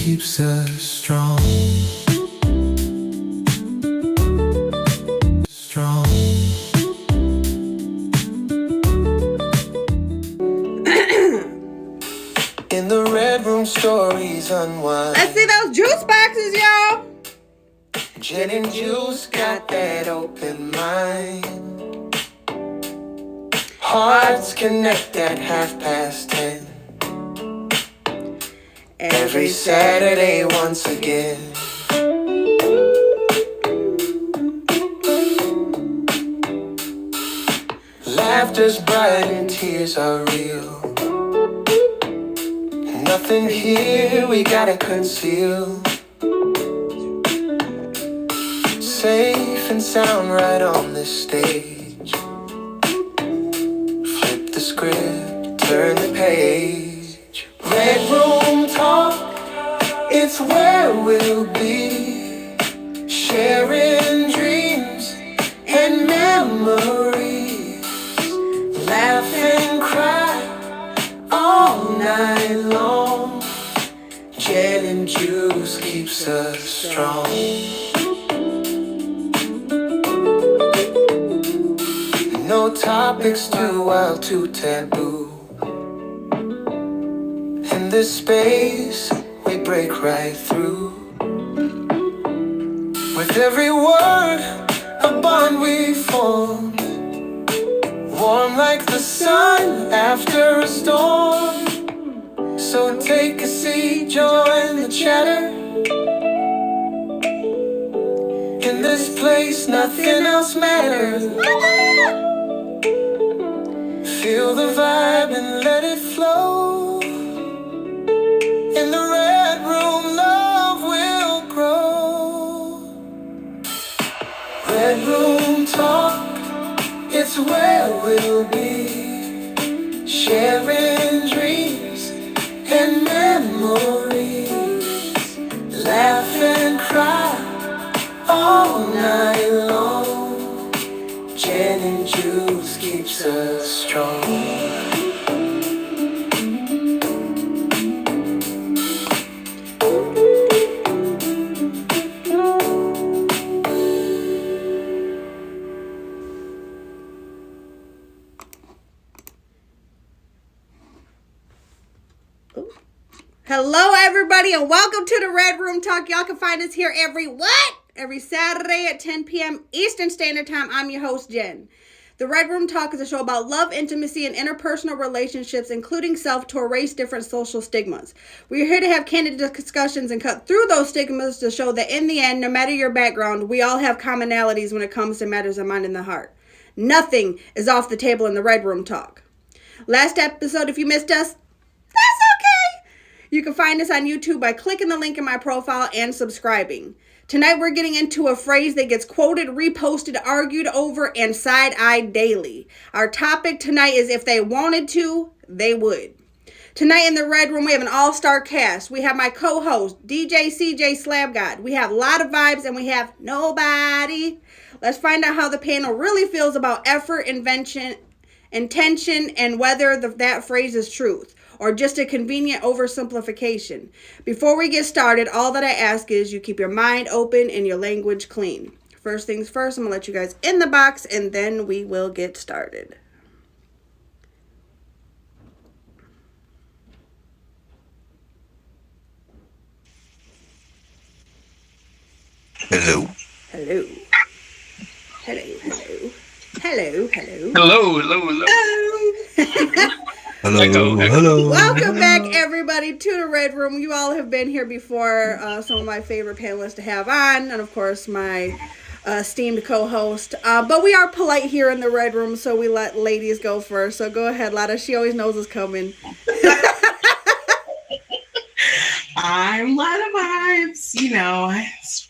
keeps us strong. Strong. In the red room, stories unwind. Let's see those juice boxes, y'all. Jen and Juice got that open mind. Hearts connect at 10:30. Every Saturday once again. Laughter's bright and tears are real. Nothing here we gotta conceal. Safe and sound right on this stage. Flip the script, turn the page. Red room talk, it's where we'll be. Sharing dreams and memories. Laugh and cry all night long. Jen and Juice keeps us strong. No topics too wild, too taboo. In this space, we break right through. With every word, a bond we formed. Warm like the sun after a storm. So take a seat, join the chatter. In this place, nothing else matters. Feel the vibe and let it flow. In the red room, love will grow. Red room talk, it's where we'll be. Sharing dreams and memories. Laugh and cry all night long. Jen and Juice keeps us strong. Hello, everybody, and welcome to the Red Room Talk. Y'all can find us here every Saturday at 10 p.m. Eastern Standard Time. I'm your host, Jen. The Red Room Talk is a show about love, intimacy, and interpersonal relationships, including self, to erase different social stigmas. We're here to have candid discussions and cut through those stigmas to show that in the end, no matter your background, we all have commonalities when it comes to matters of mind and the heart. Nothing is off the table in the Red Room Talk. Last episode, if you missed us, that's okay. You can find us on YouTube by clicking the link in my profile and subscribing. Tonight we're getting into a phrase that gets quoted, reposted, argued over, and side-eyed daily. Our topic tonight is if they wanted to, they would. Tonight in the Red Room we have an all-star cast. We have my co-host, DJ CJ Slab God. We have a lot of vibes and we have nobody. Let's find out how the panel really feels about effort, invention, intention, and whether that phrase is truth or just a convenient oversimplification. Before we get started, all that I ask is you keep your mind open and your language clean. First things first, I'm going to let you guys in the box and then we will get started. Hello. Hello. Hello, hello. Hello, hello. Hello. Hello. Welcome back, everybody, to the Red Room. You all have been here before. Some of my favorite panelists to have on, and of course, my esteemed co-host. But we are polite here in the Red Room, so we let ladies go first. So go ahead, Lada. She always knows it's coming. I'm Lada Vibes. You know, I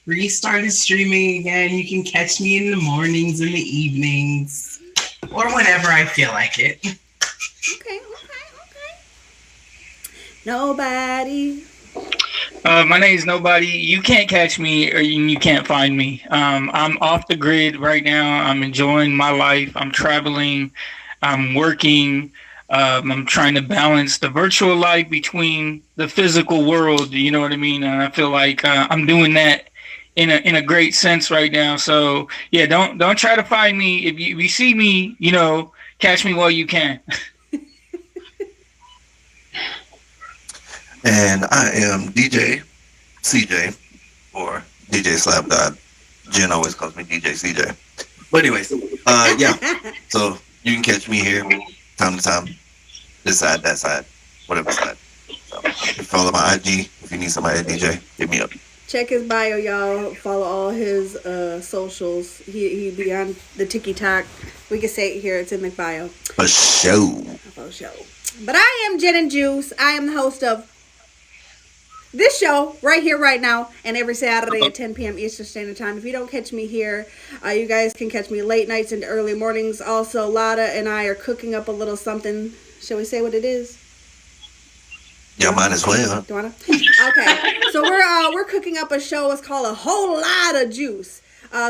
restarted streaming again. You can catch me in the mornings and the evenings, or whenever I feel like it. Okay. Nobody. My name is Nobody. You can't catch me or you can't find me. I'm off the grid right now. I'm enjoying my life. I'm traveling. I'm working. I'm trying to balance the virtual life between the physical world. You know what I mean? And I feel like I'm doing that in a great sense right now. So yeah, don't try to find me if you see me. Catch me while you can. And I am DJ CJ or DJ Slap God. Jen always calls me DJ CJ. But anyways, yeah. So you can catch me here time to time, this side, that side, whatever side. So you follow my IG if you need somebody to DJ, hit me up. Check his bio, y'all. Follow all his socials. He be on the TikTok. We can say it here. It's in the bio. For sure. For sure. But I am Jen and Juice. I am the host of this show right here, right now, and every Saturday at 10 p.m. Eastern Standard Time. If you don't catch me here, you guys can catch me late nights and early mornings. Also, Lada and I are cooking up a little something. Shall we say what it is? Yeah, might as well. Do you wanna? Okay, so we're cooking up a show. It's called A Whole Lot of Juice.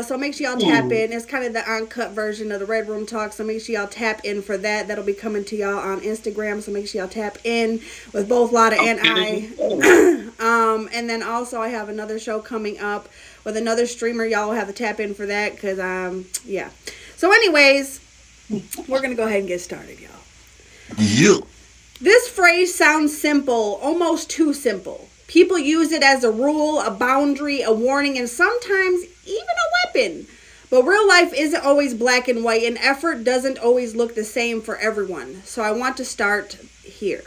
So make sure y'all tap in. It's kind of the uncut version of the Red Room Talk. So make sure y'all tap in for that. That'll be coming to y'all on Instagram. So make sure y'all tap in with both Lada and I. And then also I have another show coming up with another streamer. Y'all will have to tap in for that because yeah. So anyways, we're gonna go ahead and get started, y'all. Yeah. This phrase sounds simple, almost too simple. People use it as a rule, a boundary, a warning, and sometimes even a weapon. But real life isn't always black and white, and effort doesn't always look the same for everyone. So I want to start here.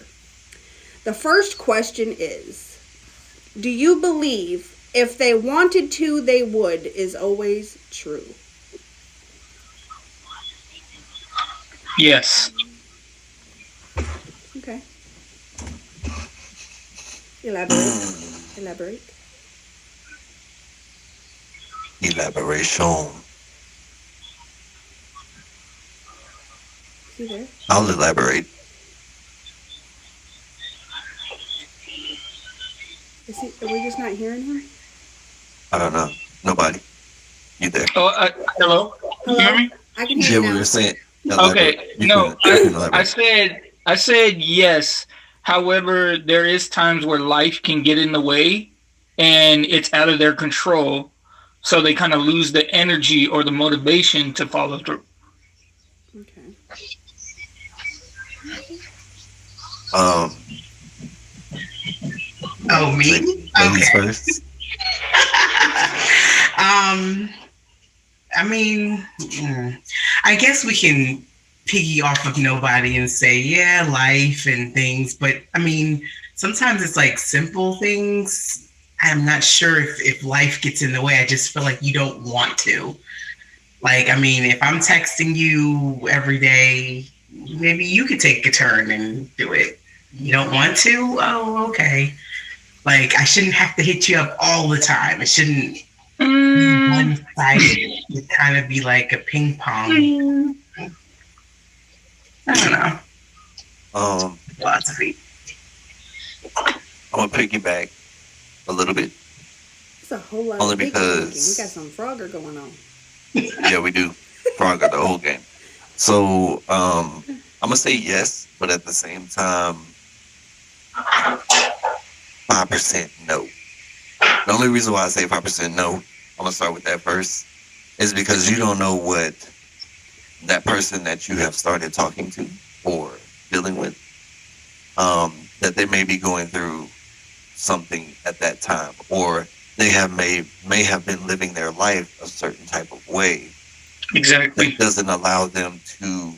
The first question is, do you believe if they wanted to, they would is always true? Yes. Okay. Elaborate. Elaboration. Is he there? I'll elaborate. Are we just not hearing him? I don't know. Nobody. You there? Oh, hello. Can you hear me? I can hear Yeah, you we now. were saying. Okay. No, I said yes. However, there is times where life can get in the way, and it's out of their control, so they kind of lose the energy or the motivation to follow through. Okay. Oh, me? Ladies Okay. first. I mean, I guess we can piggy off of nobody and say, yeah, life and things. But I mean, sometimes it's like simple things. I'm not sure if life gets in the way. I just feel like you don't want to. Like, I mean, if I'm texting you every day, maybe you could take a turn and do it. You don't want to? Oh, okay. Like, I shouldn't have to hit you up all the time. It shouldn't be one-sided. It kind of be like a ping pong. I don't know. Philosophy. I'm gonna piggyback a little bit. It's a whole lot Only of because- we got some Frogger going on. Yeah, we do. Frogger the whole game. So I'm gonna say yes, but at the same time, 5% no. The only reason why I say 5% no, I'm gonna start with that first, is because you don't know what that person that you have started talking to or dealing with, that they may be going through something at that time, or they may have been living their life a certain type of way Exactly. that doesn't allow them to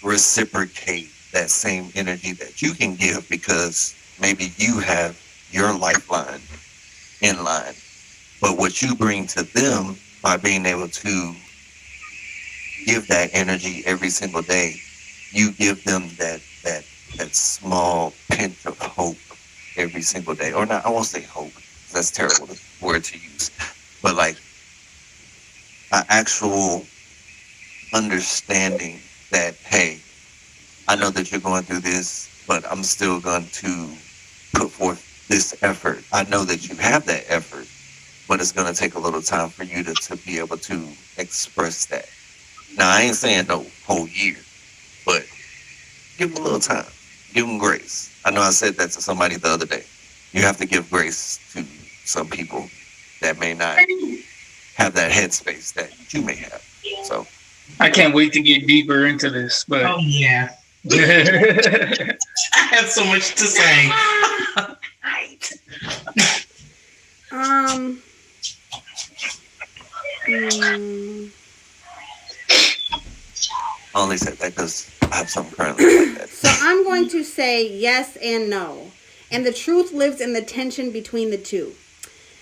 reciprocate that same energy that you can give, because maybe you have your lifeline in line, but what you bring to them by being able to give that energy every single day, you give them that small pinch of hope every single day. Or not, I won't say hope, that's a terrible word to use, but like an actual understanding that, hey, I know that you're going through this, but I'm still going to put forth this effort. I know that you have that effort, but it's going to take a little time for you to be able to express that. Now, I ain't saying no whole year, but Give them a little time. Give them grace. I know I said that to somebody the other day. You have to give grace to some people that may not have that headspace that you may have. So I can't wait to get deeper into this, but Oh yeah, I have so much to say. Um. mm, I only said that because I have something currently like that. So I'm going to say yes and no. And the truth lives in the tension between the two.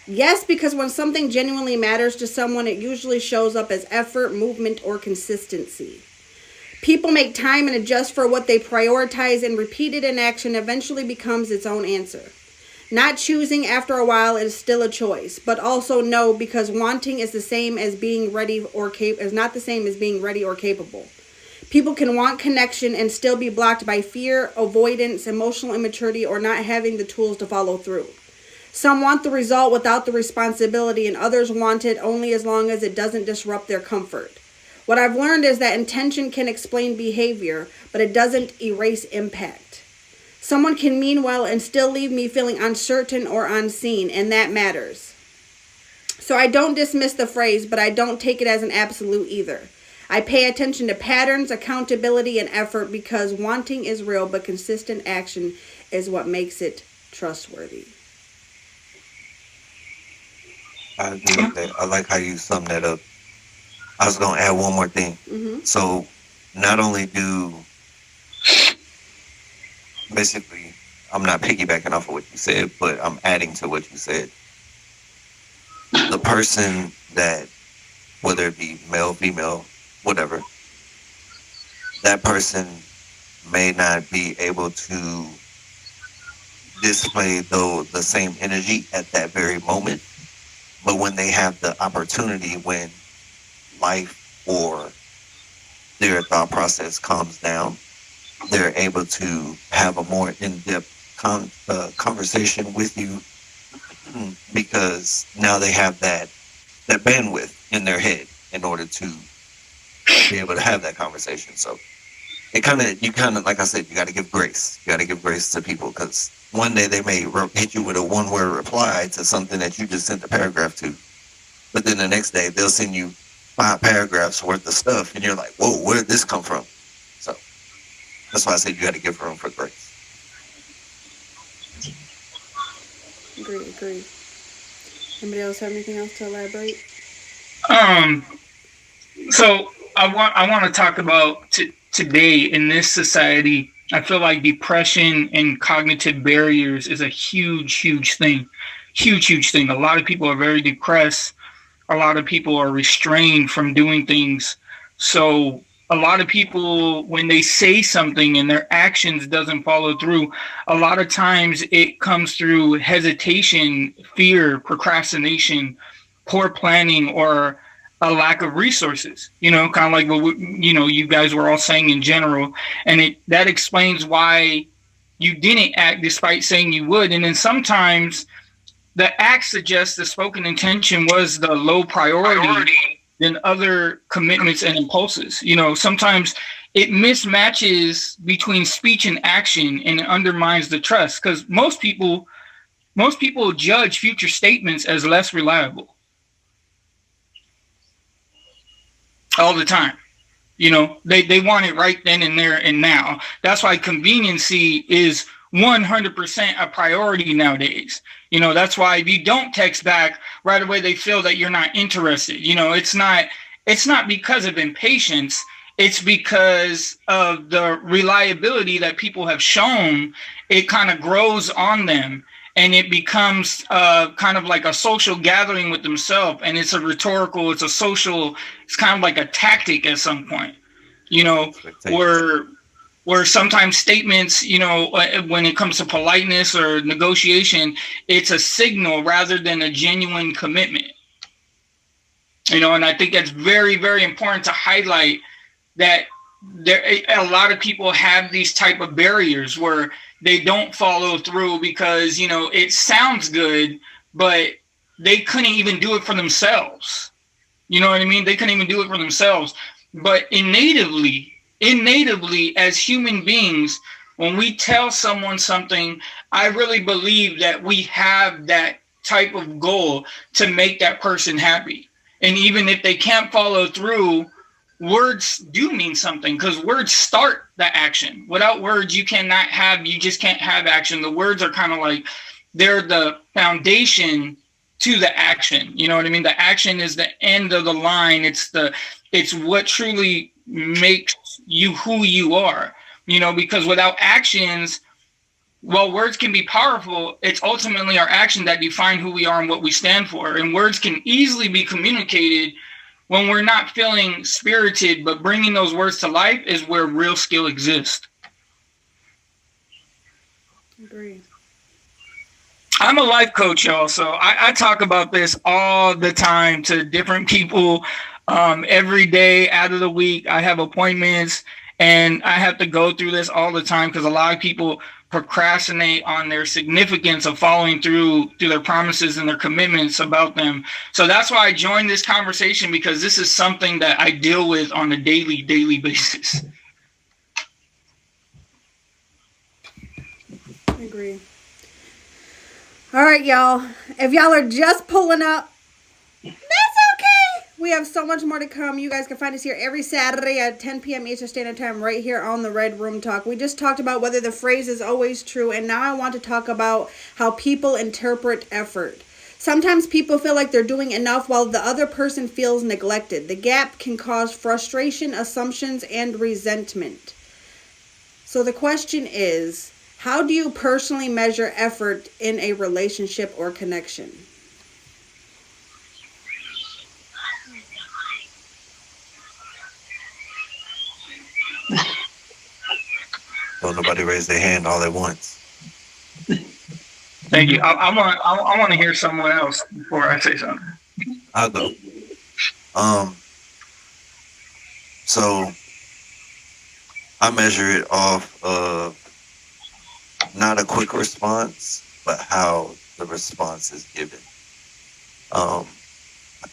Yes, because when something genuinely matters to someone, it usually shows up as effort, movement, or consistency. People make time and adjust for what they prioritize, and repeated inaction eventually becomes its own answer. Not choosing after a while is still a choice, but also no, because wanting is the same as being ready or is not the same as being ready or capable. People can want connection and still be blocked by fear, avoidance, emotional immaturity, or not having the tools to follow through. Some want the result without the responsibility, and others want it only as long as it doesn't disrupt their comfort. What I've learned is that intention can explain behavior, but it doesn't erase impact. Someone can mean well and still leave me feeling uncertain or unseen, and that matters. So I don't dismiss the phrase, but I don't take it as an absolute either. I pay attention to patterns, accountability, and effort because wanting is real, but consistent action is what makes it trustworthy. I agree with that. I like how you summed that up. I was going to add one more thing. Mm-hmm. So, not only do basically, I'm not piggybacking off of what you said, but I'm adding to what you said. The person that, whether it be male, female, whatever, that person may not be able to display the same energy at that very moment. But when they have the opportunity, when life or their thought process calms down, they're able to have a more in-depth conversation with you because now they have that bandwidth in their head in order to be able to have that conversation. So you kind of, like I said, you got to give grace. You got to give grace to people because one day they may hit you with a one-word reply to something that you just sent a paragraph to. But then the next day they'll send you 5 paragraphs worth of stuff and you're like, whoa, where did this come from? So that's why I said you got to give room for grace. Agree. Anybody else have anything else to elaborate? So I want to talk about today in this society. I feel like depression and cognitive barriers is a huge thing. Huge thing. A lot of people are very depressed. A lot of people are restrained from doing things. So a lot of people, when they say something and their actions doesn't follow through, a lot of times it comes through hesitation, fear, procrastination, poor planning, or a lack of resources, kind of like what you guys were all saying in general. And that explains why you didn't act despite saying you would. And then sometimes the act suggests the spoken intention was the low priority than other commitments and impulses. Sometimes it mismatches between speech and action and it undermines the trust because most people judge future statements as less reliable all the time. They want it right then and there and now. That's why conveniency is 100% a priority nowadays. That's why if you don't text back right away, they feel that you're not interested. It's not because of impatience. It's because of the reliability that people have shown. It kind of grows on them and it becomes kind of like a social gathering with themselves. And it's it's kind of like a tactic at some point, where sometimes statements, when it comes to politeness or negotiation, it's a signal rather than a genuine commitment. And I think that's very, very important to highlight that a lot of people have these type of barriers where they don't follow through because, it sounds good, but they couldn't even do it for themselves. You know what I mean? They couldn't even do it for themselves. But innately, innatively as human beings, when we tell someone something, I really believe that we have that type of goal to make that person happy. And even if they can't follow through, words do mean something, because words start the action. Without words, you just can't have action. The words are kind of like, they're the foundation to the action. You know what I mean? The action is the end of the line. It's what truly makes you who you are. Because without actions, while words can be powerful, it's ultimately our action that define who we are and what we stand for. And words can easily be communicated when we're not feeling spirited, but bringing those words to life is where real skill exists. Agree. I'm a life coach, y'all, so I talk about this all the time to different people. Every day out of the week, I have appointments, and I have to go through this all the time because a lot of people procrastinate on their significance of following through to their promises and their commitments about them. So that's why I joined this conversation, because this is something that I deal with on a daily basis. I agree. All right, y'all. If y'all are just pulling up, that's okay. We have so much more to come. You guys can find us here every Saturday at 10 p.m. Eastern Standard Time right here on the Red Room Talk. We just talked about whether the phrase is always true, and now I want to talk about how people interpret effort. Sometimes people feel like they're doing enough while the other person feels neglected. The gap can cause frustration, assumptions, and resentment. So the question is, how do you personally measure effort in a relationship or connection? Don't nobody raise their hand all at once. Thank you. I want to hear someone else before I say something. I'll go. So I measure it off of not a quick response, but how the response is given.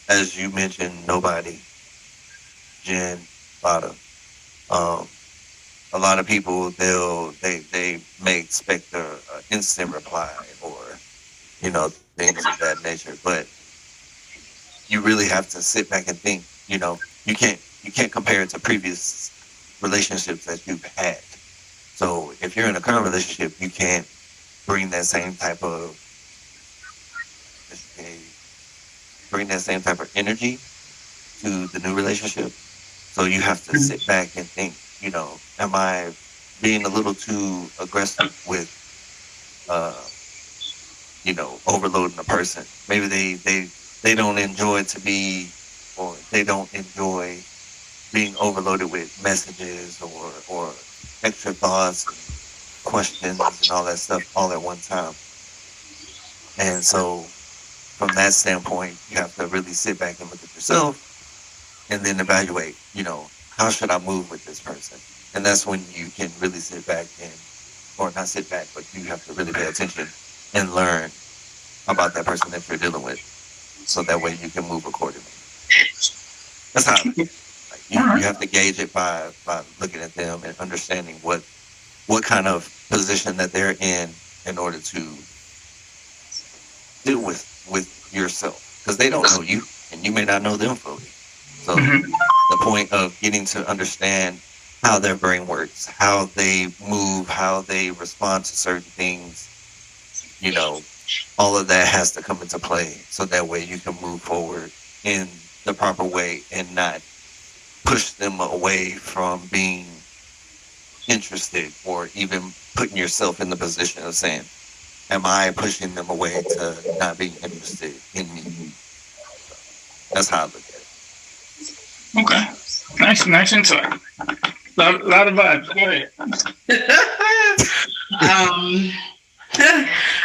As you mentioned, nobody, Jen, Bada. A lot of people they may expect a instant reply, or things of that nature, but you really have to sit back and think. You can't compare it to previous relationships that you've had. So if you're in a current relationship, you can't bring that same type of energy to the new relationship. So you have to sit back and think, am I being a little too aggressive with, overloading a person? Maybe they don't enjoy or they don't enjoy being overloaded with messages or extra thoughts and questions and all that stuff all at one time. And so from that standpoint, you have to really sit back and look at yourself and then evaluate, how should I move with this person? And that's when you can really sit back or not sit back, but you have to really pay attention and learn about that person that you're dealing with, so that way you can move accordingly. That's how you have to gauge it by looking at them and understanding what kind of position that they're in order to deal with yourself, because they don't know you and you may not know them fully. So the point of getting to understand how their brain works, how they move, how they respond to certain things, all of that has to come into play, so that way you can move forward in the proper way and not push them away from being interested, or even putting yourself in the position of saying, am I pushing them away to not being interested in me? That's how I look at it. Okay. Nice insight. Lot of vibes. Go ahead.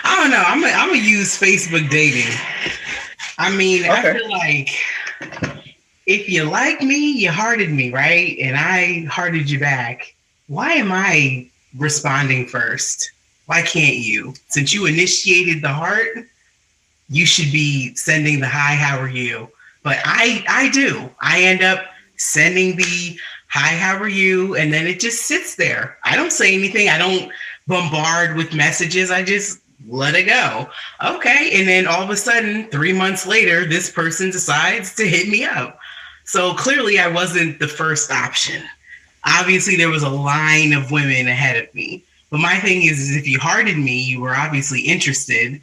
I don't know. I'm gonna use Facebook dating. I mean, okay. I feel like if you like me, you hearted me, right? And I hearted you back. Why am I responding first? Why can't you? Since you initiated the heart, you should be sending the hi, how are you? But I do. I end up sending the hi, how are you? And then it just sits there. I don't say anything. I don't bombard with messages. I just let it go. Okay. And then all of a sudden, 3 months later, this person decides to hit me up. So clearly, I wasn't the first option. Obviously, there was a line of women ahead of me. But my thing is if you hearted me, you were obviously interested.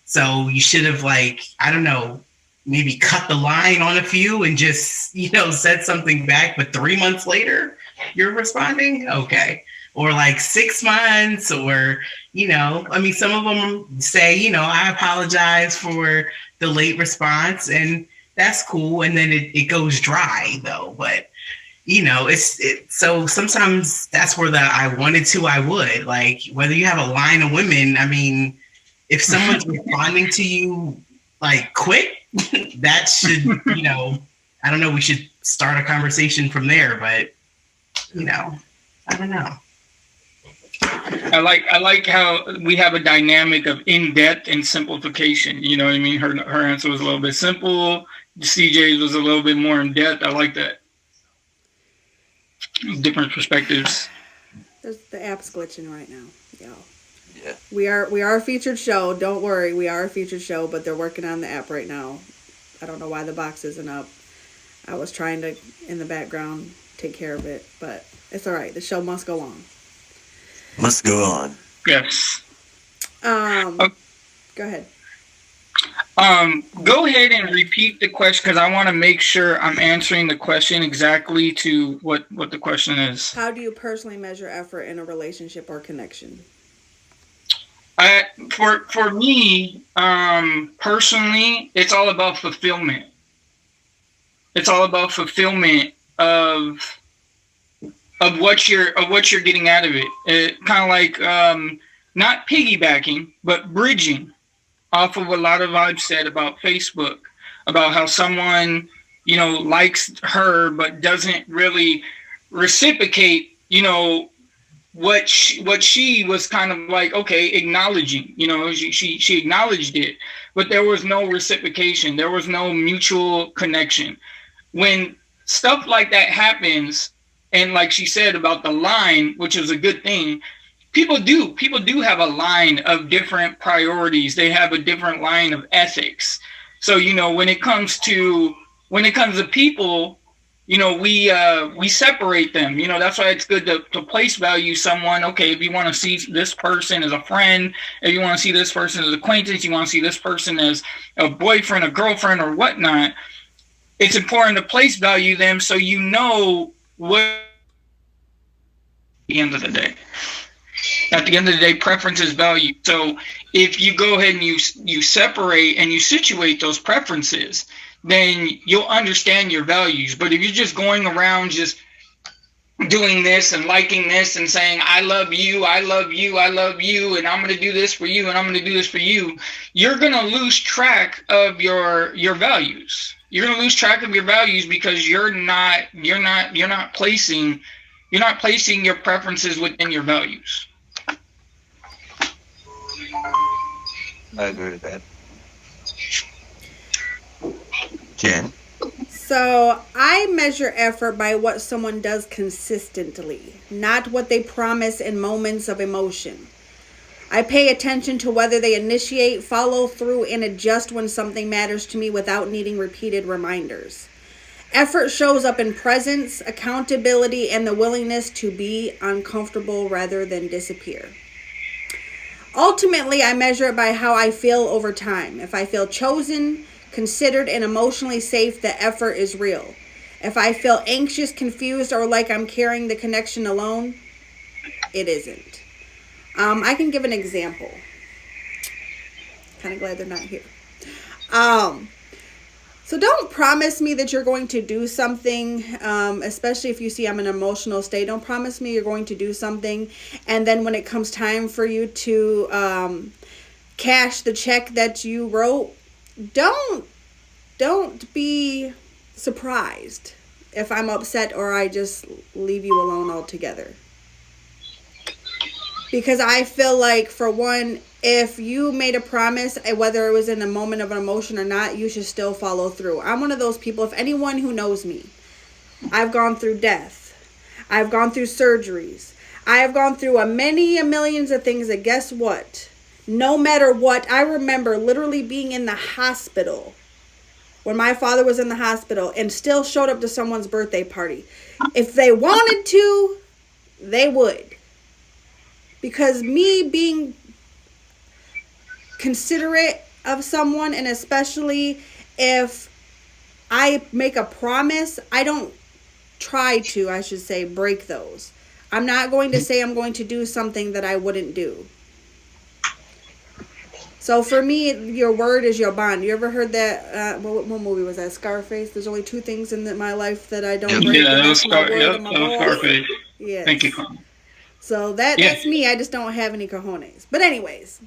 So you should have, like, I don't know, maybe cut the line on a few and just, said something back. But 3 months later, you're responding? Okay. Or like 6 months, or, some of them say, I apologize for the late response, and that's cool. And then it goes dry, though. But, so sometimes that's where I wanted to, I would. Like, whether you have a line of women, I mean, if someone's responding to you like quick, that should, I don't know, we should start a conversation from there, but I don't know. I like how we have a dynamic of in-depth and simplification. You know what I mean? Her answer was a little bit simple. CJ's was a little bit more in depth. I like that. Different perspectives. The app's glitching right now, y'all. Yeah. We are a featured show. Don't worry, we are a featured show, but they're working on the app right now. I don't know why the box isn't up. I was trying to, in the background, take care of it, but it's all right. The show must go on. Must go on. Yes. Go ahead. Go ahead and repeat the question, because I want to make sure I'm answering the question exactly to what the question is. How do you personally measure effort in a relationship or connection? For me, personally, it's all about fulfillment. It's all about fulfillment of what you're getting out of it. Kind of like not piggybacking, but bridging off of a lot of I've said about Facebook, about how someone, likes her but doesn't really reciprocate, what she was kind of like, okay, acknowledging, she acknowledged it, but there was no reciprocation. There was no mutual connection. When stuff like that happens, and like she said about the line, which is a good thing, people do have a line of different priorities. They have a different line of ethics. So, when it comes to people, we separate them. That's why it's good to place value someone. Okay, if you want to see this person as a friend, if you want to see this person as an acquaintance, you want to see this person as a boyfriend, a girlfriend, or whatnot, it's important to place value them so what at the end of the day. At the end of the day, preference is value. So if you go ahead and you separate and you situate those preferences, then you'll understand your values. But if you're just going around just doing this and liking this and saying, I love you, I love you, I love you, and I'm going to do this for you, and I'm going to do this for you, you're going to lose track of your values. You're going to lose track of your values because you're not placing your preferences within your values. I agree with that. Jen? So I measure effort by what someone does consistently, not what they promise in moments of emotion. I pay attention to whether they initiate, follow through, and adjust when something matters to me without needing repeated reminders. Effort shows up in presence, accountability, and the willingness to be uncomfortable rather than disappear. Ultimately, I measure it by how I feel over time. If I feel chosen, considered, and emotionally safe, the effort is real. If I feel anxious, confused, or like I'm carrying the connection alone, it isn't. I can give an example. Kind of glad they're not here. So don't promise me that you're going to do something, especially if you see I'm in an emotional state. Don't promise me you're going to do something, and then when it comes time for you to cash the check that you wrote, don't be surprised if I'm upset or I just leave you alone altogether. Because I feel like, for one, if you made a promise, whether it was in a moment of an emotion or not, you should still follow through. I'm one of those people, if anyone who knows me, I've gone through death. I've gone through surgeries. I have gone through a millions of things that, guess what? No matter what, I remember literally being in the hospital when my father was in the hospital and still showed up to someone's birthday party. If they wanted to, they would. Because me being considerate of someone, and especially if I make a promise, I don't try to, I should say, break those. I'm not going to say I'm going to do something that I wouldn't do. So for me, your word is your bond. You ever heard that? What movie was that? Scarface. There's only two things in my life that I don't break. Yeah, And that was that's my word and my balls. Scarface. Yes. Thank you, Carmen. So that's me. I just don't have any cojones. But anyways,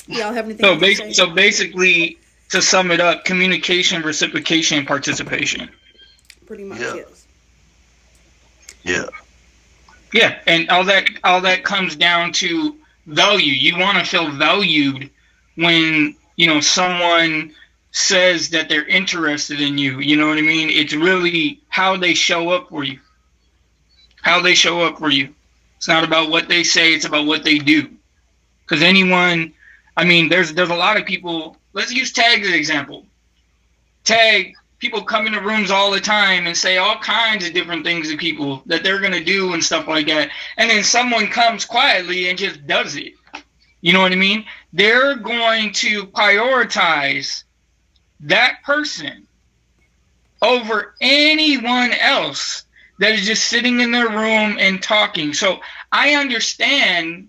y'all have anything to say? So basically, to sum it up, communication, reciprocation, participation. Pretty much, Yeah. yes. Yeah. Yeah, and all that comes down to value. You want to feel valued when, someone says that they're interested in you. You know what I mean? It's really how they show up for you. How they show up for you. It's not about what they say, it's about what they do. Because there's a lot of people. Let's use Tag as an example. Tag, people come into rooms all the time and say all kinds of different things to people that they're going to do and stuff like that. And then someone comes quietly and just does it. You know what I mean? They're going to prioritize that person over anyone else that is just sitting in their room and talking. So I understand.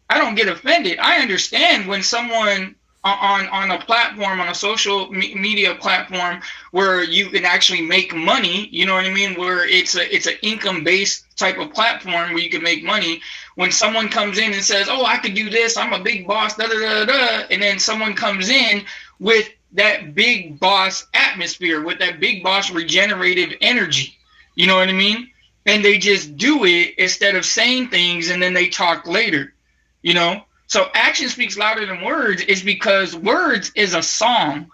I don't get offended. I understand when someone on a platform, on a social media platform where you can actually make money, you know what I mean? Where it's an income-based type of platform where you can make money. When someone comes in and says, oh, I could do this, I'm a big boss, da da da da, and then someone comes in with that big boss atmosphere, with that big boss regenerative energy, you know what I mean? And they just do it instead of saying things and then they talk later, So action speaks louder than words is because words is a song.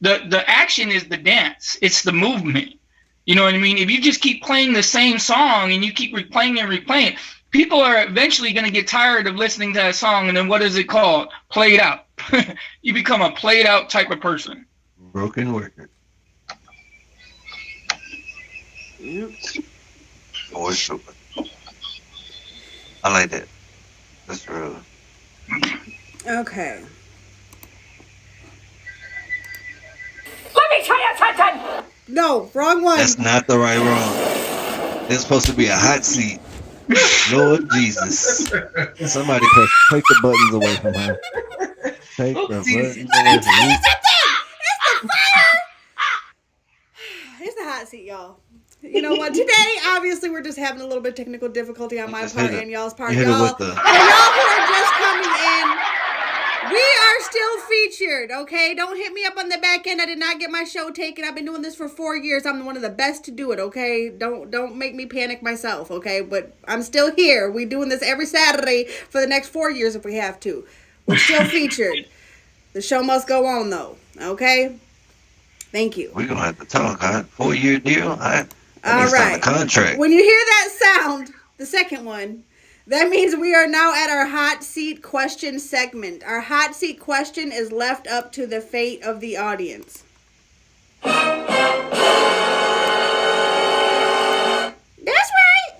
The action is the dance. It's the movement. You know what I mean? If you just keep playing the same song and you keep replaying and replaying, people are eventually going to get tired of listening to that song. And then what is it called? Played out. You become a played out type of person. Broken record. Yep. Oh, it's super. I like that. That's real. Okay. Let me tell you something! No, wrong one. That's not the right wrong. There's supposed to be a hot seat. Lord Jesus. Somebody take the buttons away from her. Take the buttons away from her. It's the fire! It's the hot seat, y'all. You know what? Today, obviously, we're just having a little bit of technical difficulty on my part and y'all's part. You hit Y'all, it with the... for y'all who are just coming in, we are still featured, okay? Don't hit me up on the back end. I did not get my show taken. I've been doing this for 4 years. I'm one of the best to do it, okay? Don't make me panic myself, okay? But I'm still here. We're doing this every Saturday for the next 4 years if we have to. We're still featured. The show must go on, though, okay? Thank you. We're going to have to talk, huh? 4-year deal? All right. A contract. When you hear that sound, the second one, that means we are now at our hot seat question segment. Our hot seat question is left up to the fate of the audience. That's right.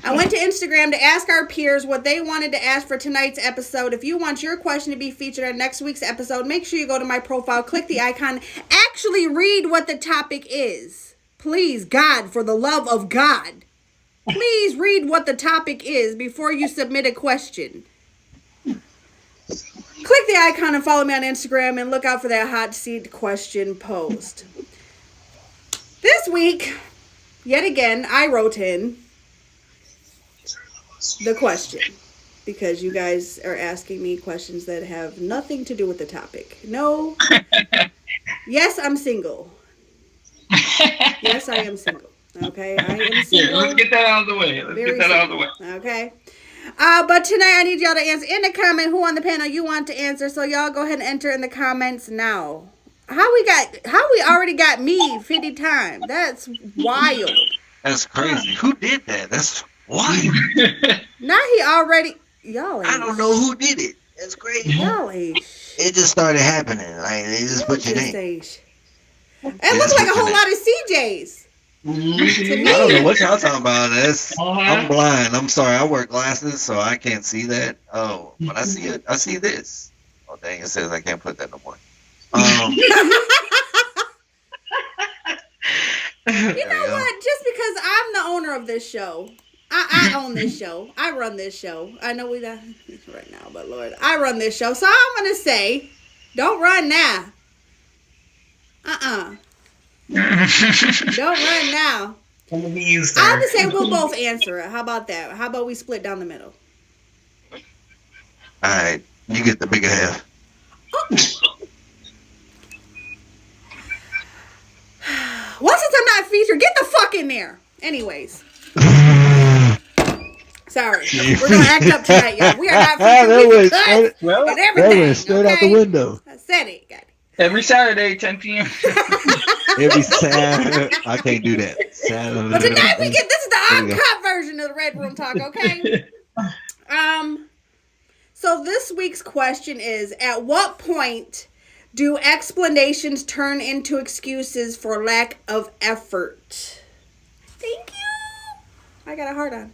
I went to Instagram to ask our peers what they wanted to ask for tonight's episode. If you want your question to be featured on next week's episode, make sure you go to my profile, click the icon, actually read what the topic is. Please, God, for the love of God, please read what the topic is before you submit a question. Click the icon and follow me on Instagram and look out for that hot seat question post. This week, yet again, I wrote in the question because you guys are asking me questions that have nothing to do with the topic. No. Yes, I'm single. Yes, I am single. Okay, I am single. Yeah, let's get that out of the way. Okay. But tonight I need y'all to answer in the comment who on the panel you want to answer. So y'all go ahead and enter in the comments now. How we already got me 50 times. That's wild. That's crazy. Who did that? That's wild. Now he already y'all I ain't don't know who did it. That's crazy. y'all ain't It just started happening. Like they just put your just name. ain't. It They looks just like a put your whole name. lot of CJs to Mhm. I don't know me. what y'all talking about. That's Uh-huh. I'm blind. I'm sorry. I wear glasses, so I can't see that. Oh, but I see it. I see this. Oh dang! It says I can't put that no more. You There we know go. what? Just because I'm the owner of this show, I own this show. I run this show. I know we not right now, but Lord, I run this show. So I'm gonna say, don't run now. Don't run now. I'm gonna be used I'll there. just say we'll both answer it. How about that? How about we split down the middle? All right, you get the bigger half. Well, since I'm not featured, get the fuck in there. Anyways, sorry, we're gonna act up tonight, y'all. We are not featured. That We went cuss straight- Well, and That everything. went straight out the Okay? window. I said it. Got it. every Saturday, 10 p.m. Every Saturday, I can't do that. But tonight we get this is the There we go. uncut version of the Red Room Talk, okay? So this week's question is: at what point do explanations turn into excuses for lack of effort? Thank you. I got a heart on.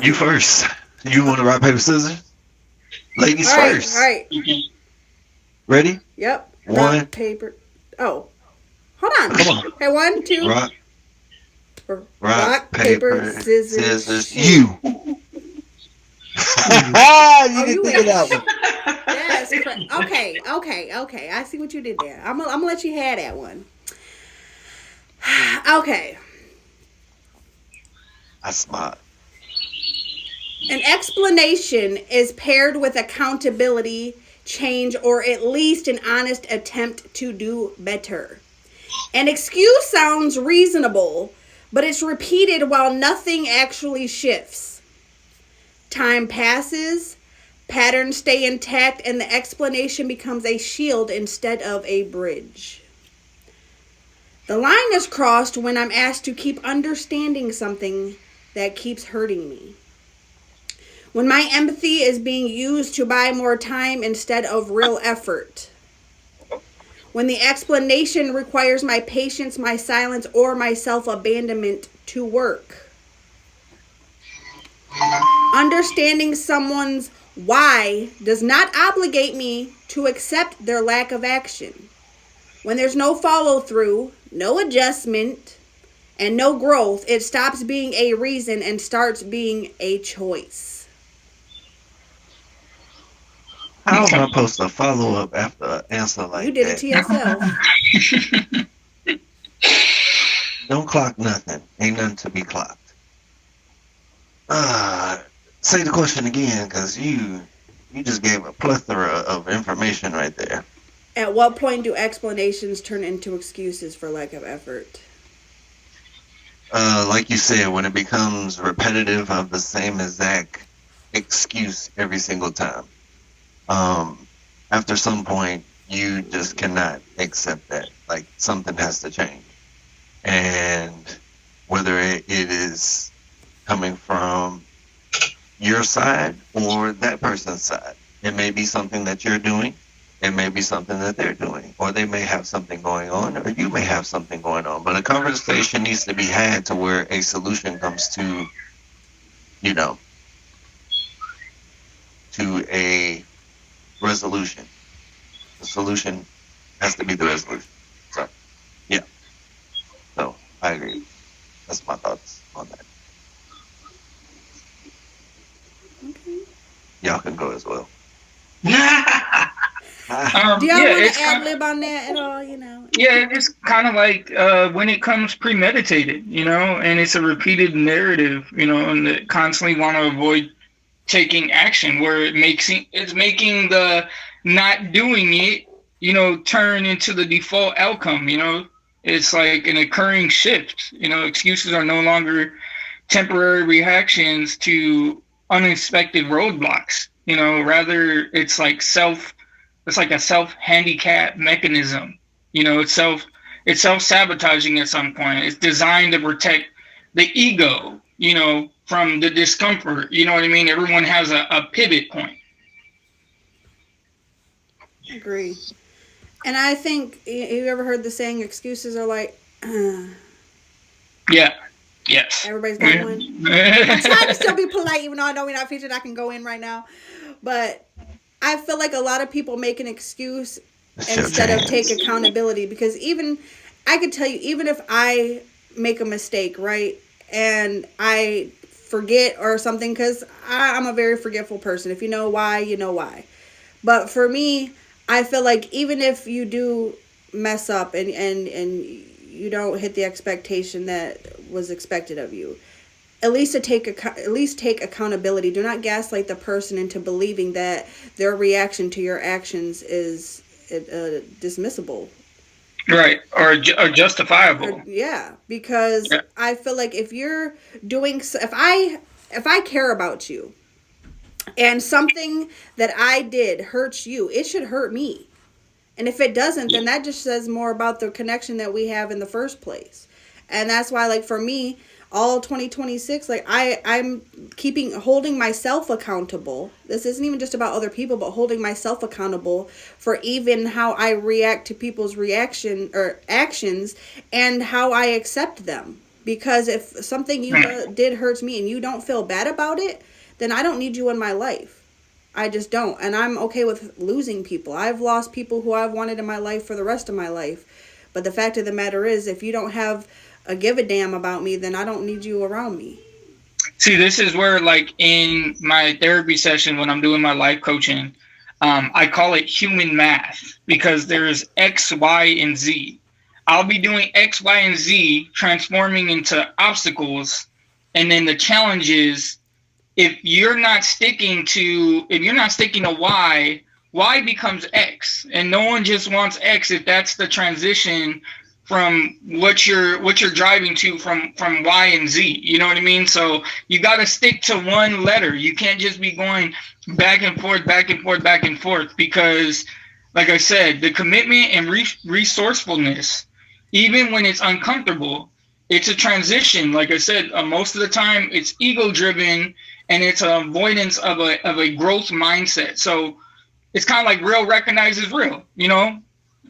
You first. You want to rock paper scissors? Ladies All right, first. all right. Ready? Yep. One. Rock, paper. Oh, hold on. Come on. Okay, 1, 2. Rock, paper, scissors. shoot. You. You didn't you think of that one. Yes. Okay. I see what you did there. I'm gonna let you have that one. Okay. I smart. An explanation is paired with accountability, change, or at least an honest attempt to do better. An excuse sounds reasonable, but it's repeated while nothing actually shifts. Time passes, patterns stay intact, and the explanation becomes a shield instead of a bridge. The line is crossed when I'm asked to keep understanding something that keeps hurting me. When my empathy is being used to buy more time instead of real effort. When the explanation requires my patience, my silence, or my self-abandonment to work. Understanding someone's why does not obligate me to accept their lack of action. When there's no follow-through, no adjustment, and no growth, it stops being a reason and starts being a choice. How am I supposed to follow up after an answer like You did that? it to yourself. Don't clock nothing. Ain't nothing to be clocked. Say the question again, because you just gave a plethora of information right there. At what point do explanations turn into excuses for lack of effort? Like you said, when it becomes repetitive of the same exact excuse every single time. After some point, you just cannot accept that. Like, something has to change. And whether it is coming from your side or that person's side, it may be something that you're doing. It may be something that they're doing. Or they may have something going on, or you may have something going on. But a conversation needs to be had to where a solution comes to, to a resolution. The solution has to be the resolution. So, yeah. So, I agree. That's my thoughts on that. Okay. Y'all can go as well. Do y'all Yeah, want it's to ad lib on that at all? You know? Yeah, it's kind of like when it comes premeditated, and it's a repeated narrative, and they constantly want to avoid taking action, where it's making the not doing it, turn into the default outcome. It's like an occurring shift. Excuses are no longer temporary reactions to unexpected roadblocks. Rather it's like a self-handicap mechanism. It's self-sabotaging at some point. It's designed to protect the ego, from the discomfort. You know what I mean? Everyone has a pivot point. Agree. And I think, you ever heard the saying, excuses are like, Yeah. Yes. everybody's got one. I'm trying to still be polite, even though I know we're not featured. I can go in right now. But I feel like a lot of people make an excuse It's your instead of chance. take accountability. Because I could tell you, even if I make a mistake, right, and I forget or something, because I'm a very forgetful person. If you know why, you know why. But for me, I feel like even if you do mess up and you don't hit the expectation that was expected of you, at least take accountability. Do not gaslight the person into believing that their reaction to your actions is dismissible. Right. Or justifiable. Yeah, because Yeah. I feel like if you're doing, if I care about you and something that I did hurts you, it should hurt me. And if it doesn't, then that just says more about the connection that we have in the first place. And that's why, like, for me, all 2026, like, I'm holding myself accountable. This isn't even just about other people, but holding myself accountable for even how I react to people's reaction or actions and how I accept them. Because if something you did hurts me and you don't feel bad about it, then I don't need you in my life. I just don't. And I'm okay with losing people. I've lost people who I've wanted in my life for the rest of my life. But the fact of the matter is, if you don't have a give a damn about me, then I don't need you around me. See, this is where, like, in my therapy session, when I'm doing my life coaching, I call it human math, because there's X, Y, and Z. I'll be doing X, Y, and Z, transforming into obstacles. And then the challenge is, if you're not sticking to Y becomes X, and no one just wants X if that's the transition from what you're driving to from Y and Z. You know what I mean? So you got to stick to one letter. You can't just be going back and forth, back and forth, back and forth, because, like I said, the commitment and resourcefulness, even when it's uncomfortable, it's a transition. Like I said, most of the time it's ego driven, and it's an avoidance of a growth mindset. So it's kind of like real recognizes real,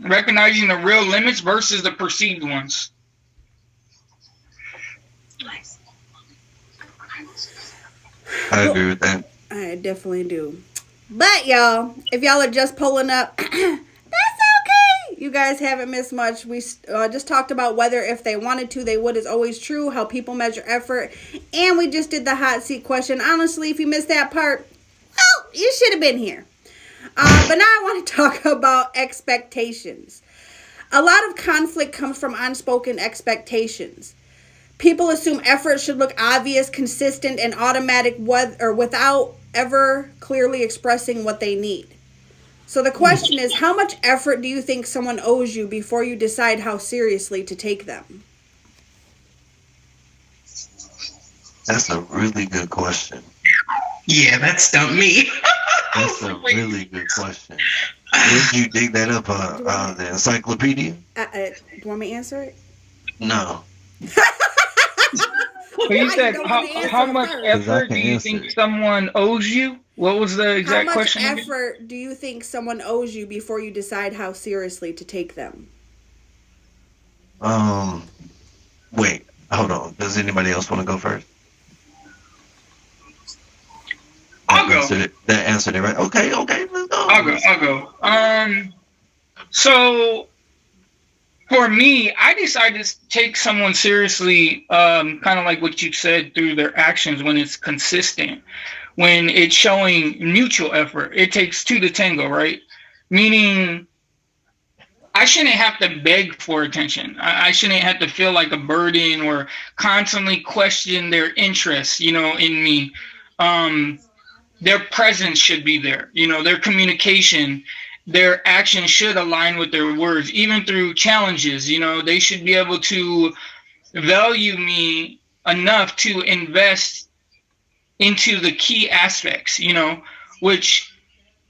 recognizing the real limits versus the perceived ones. I agree with that. I definitely do. But y'all, if y'all are just pulling up, that's okay. You guys haven't missed much. We just talked about whether if they wanted to, they would is always true, how people measure effort. And we just did the hot seat question. Honestly, if you missed that part, well, you should have been here. But now I want to talk about expectations. A lot of conflict comes from unspoken expectations. People assume effort should look obvious, consistent, and automatic without ever clearly expressing what they need. So the question is, how much effort do you think someone owes you before you decide how seriously to take them? That's a really good question. Yeah, that stumped me. That's a really good question. Did you dig that up on the encyclopedia? Do you want me to answer it? No. So you said, how much effort do you answer think it. someone owes you? What was the exact question? How much again? effort do you think someone owes you before you decide how seriously to take them? Wait, hold on. Does anybody else want to go first? I'll go. That answered it, right? Okay, let's go. I'll go. So for me, I decided to take someone seriously, kind of like what you said, through their actions, when it's consistent, when it's showing mutual effort. It takes two to tango, right? Meaning, I shouldn't have to beg for attention. I shouldn't have to feel like a burden or constantly question their interests, in me. Their presence should be there, their communication, their actions should align with their words, even through challenges. They should be able to value me enough to invest into the key aspects, which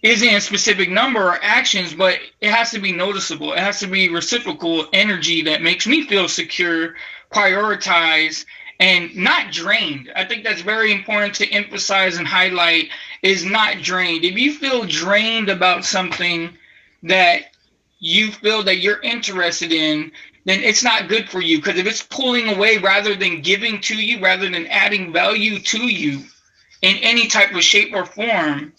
isn't a specific number or actions, but it has to be noticeable. It has to be reciprocal energy that makes me feel secure, prioritized, and not drained. I think that's very important to emphasize and highlight, is not drained. If you feel drained about something that you feel that you're interested in, then it's not good for you. Because if it's pulling away rather than giving to you, rather than adding value to you in any type of shape or form,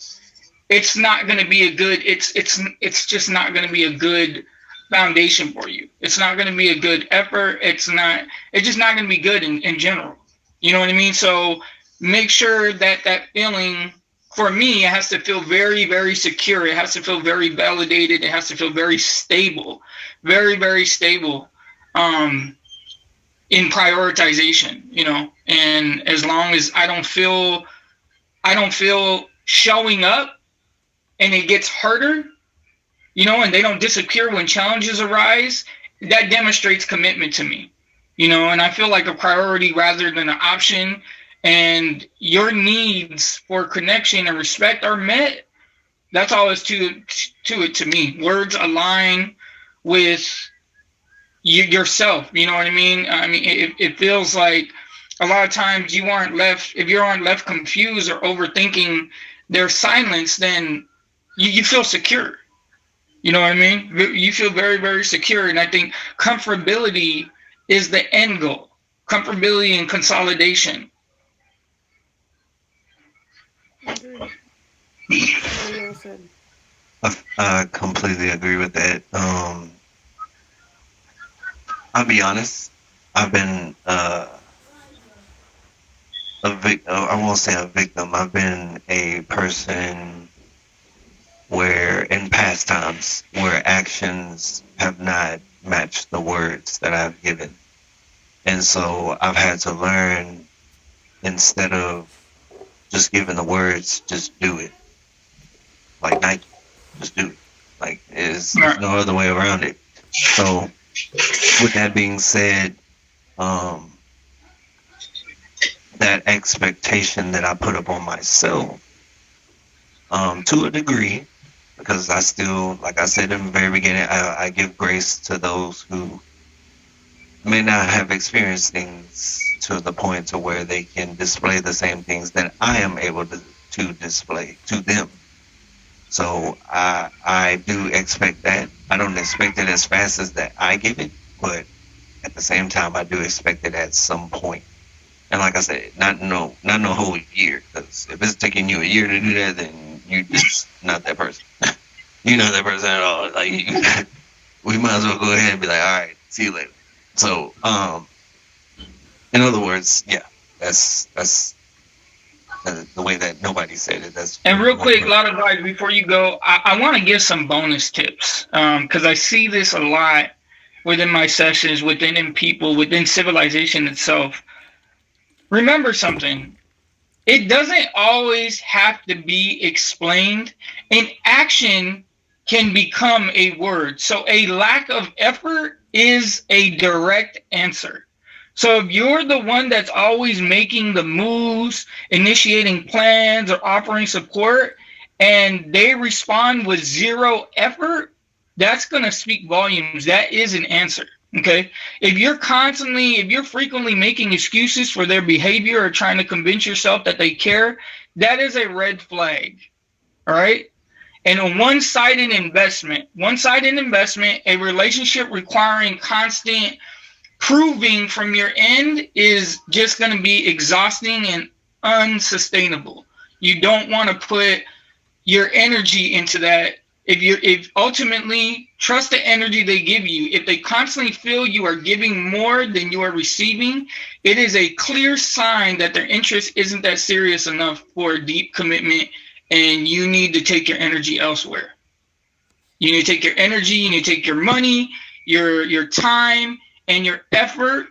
it's not going to be a good, it's just not going to be a good foundation for you. It's not going to be a good effort. It's just not going to be good in general. You know what I mean? So make sure that that feeling, for me, it has to feel very, very secure. It has to feel very validated. It has to feel very stable, very, very stable, in prioritization, you know. And as long as I don't feel showing up and it gets harder, you know, and they don't disappear when challenges arise, that demonstrates commitment to me, you know. And I feel like a priority rather than an option, and your needs for connection and respect are met. That's all is to it to me. Words align with yourself, you know what I mean? I mean, it feels like a lot of times if you aren't left confused or overthinking their silence, then you feel secure. You know what I mean? You feel very, very secure. And I think comfortability is the end goal. Comfortability and consolidation. I completely agree with that. I'll be honest. I've been I won't say a victim. I've been a person where, in past times, where actions have not matched the words that I've given, and so I've had to learn, instead of just giving the words, just do it. Like Nike, just do it. Like there's no other way around it. So, with that being said, that expectation that I put upon myself, to a degree, because I still, like I said in the very beginning, I give grace to those who may not have experienced things to the point to where they can display the same things that I am able to display to them. So I do expect that. I don't expect it as fast as that I give it, but at the same time, I do expect it at some point. And like I said, not no whole year, because if it's taking you a year to do that, then you just not that person. You're not that person at all. Like we might as well go ahead and be like, all right, see you later. So, in other words, yeah, that's the way that nobody said it. That's and real quick, a lot of guys, before you go, I want to give some bonus tips, because I see this a lot within my sessions, within people, within civilization itself. Remember something. It doesn't always have to be explained. An action can become a word. So a lack of effort is a direct answer. So if you're the one that's always making the moves, initiating plans, or offering support, and they respond with zero effort, that's going to speak volumes. That is an answer. Okay. If you're frequently making excuses for their behavior or trying to convince yourself that they care, that is a red flag. All right. And a one-sided investment, a relationship requiring constant proving from your end, is just going to be exhausting and unsustainable. You don't want to put your energy into that. If ultimately trust the energy they give you. If they constantly feel you are giving more than you are receiving, it is a clear sign that their interest isn't that serious enough for a deep commitment, and you need to take your energy elsewhere. You need to take your energy, you need to take your money, your time, and your effort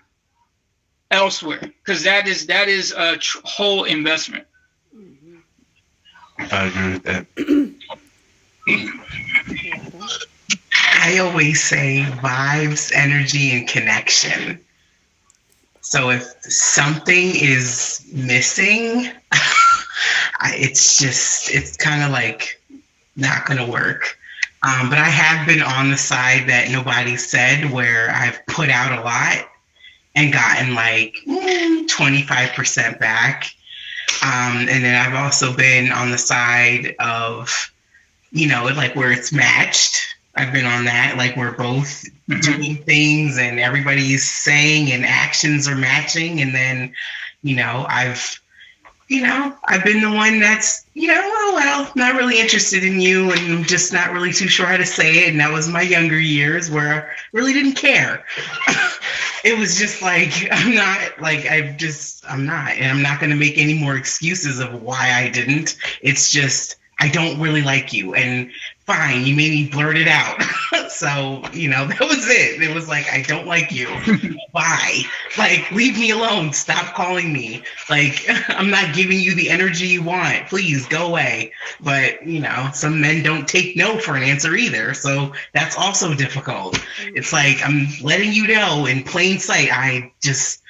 elsewhere, because that is a whole investment. I agree with that. I always say vibes, energy, and connection. So if something is missing, it's kind of like not going to work. But I have been on the side that nobody said, where I've put out a lot and gotten like 25% back. And then I've also been on the side of, like where it's matched. I've been on that, like we're both doing things and everybody's saying and actions are matching. And then, I've been the one that's, oh, well, not really interested in you and I'm just not really too sure how to say it. And that was my younger years where I really didn't care. It was just like, I'm not. And I'm not going to make any more excuses of why I didn't. It's just, I don't really like you. And fine, you made me blurt it out. So, that was it. It was like, I don't like you. Bye. Like, leave me alone. Stop calling me. Like, I'm not giving you the energy you want. Please go away. But, some men don't take no for an answer either. So that's also difficult. It's like, I'm letting you know in plain sight. I just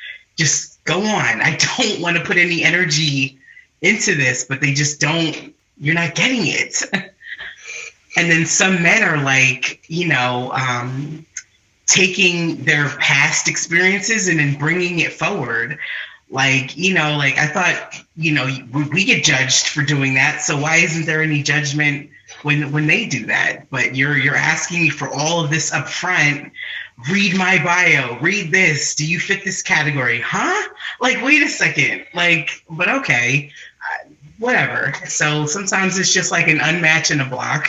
go on. I don't want to put any energy into this, but they just don't. You're not getting it. And then some men are like, taking their past experiences and then bringing it forward. Like, I thought, we get judged for doing that. So why isn't there any judgment when they do that? But you're asking me for all of this up front. Read my bio, read this. Do you fit this category? Huh? Like, wait a second. Like, but okay. Whatever. So sometimes it's just like an unmatch and a block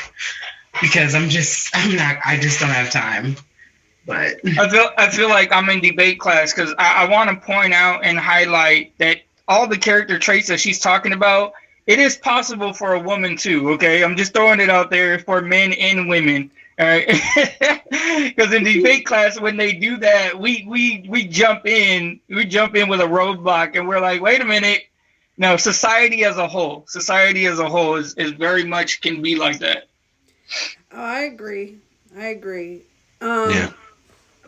because I just don't have time. But I feel like I'm in debate class because I want to point out and highlight that all the character traits that she's talking about, it is possible for a woman too. Okay, I'm just throwing it out there for men and women. All right, because in debate class when they do that, we jump in with a roadblock and we're like, wait a minute. No, society as a whole is very much can be like that. Oh, I agree. Yeah.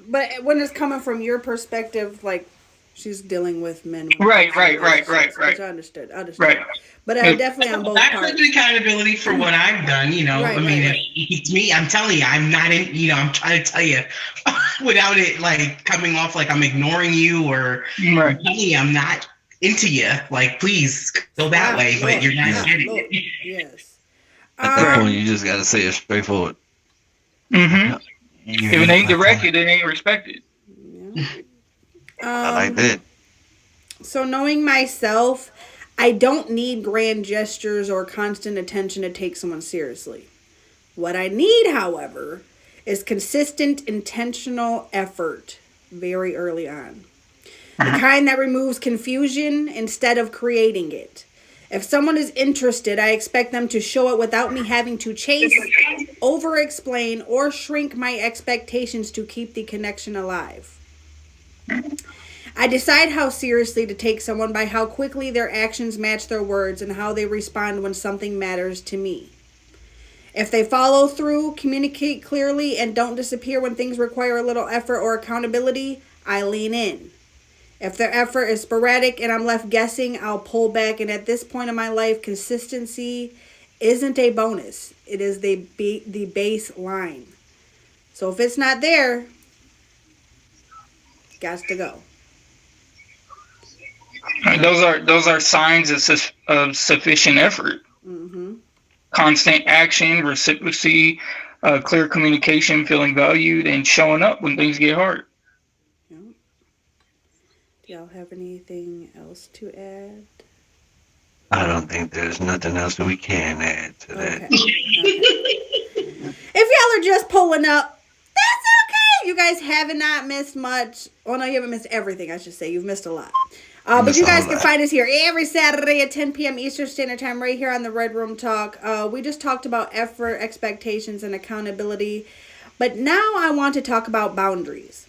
But when it's coming from your perspective, like she's dealing with men. Right. Which I understood. Right. But definitely on both I parts. take accountability for what I've done, Right, If it's me, I'm telling you, I'm not in, I'm trying to tell you without it like coming off like I'm ignoring you or I'm telling you I'm not into you. Like, please go that way, but you're not getting it. Yes. At that point, you just got to say it straightforward. Mm-hmm. If it ain't directed, it ain't respected. Yeah. I like that. So knowing myself, I don't need grand gestures or constant attention to take someone seriously. What I need, however, is consistent, intentional effort very early on. The kind that removes confusion instead of creating it. If someone is interested, I expect them to show it without me having to chase, over-explain, or shrink my expectations to keep the connection alive. I decide how seriously to take someone by how quickly their actions match their words and how they respond when something matters to me. If they follow through, communicate clearly, and don't disappear when things require a little effort or accountability, I lean in. If their effort is sporadic and I'm left guessing, I'll pull back. And at this point in my life, consistency isn't a bonus. It is the baseline. So if it's not there, it's got to go. Those are signs of sufficient effort. Mm-hmm. Constant action, reciprocity, clear communication, feeling valued, and showing up when things get hard. Do y'all have anything else to add? I don't think there's nothing else that we can add to that. Okay. If y'all are just pulling up, that's okay. You guys have not missed much. Well, no, you haven't missed everything, I should say. You've missed a lot. But you guys can find us here every Saturday at 10 p.m. Eastern Standard Time right here on the Red Room Talk. We just talked about effort, expectations, and accountability. But now I want to talk about boundaries.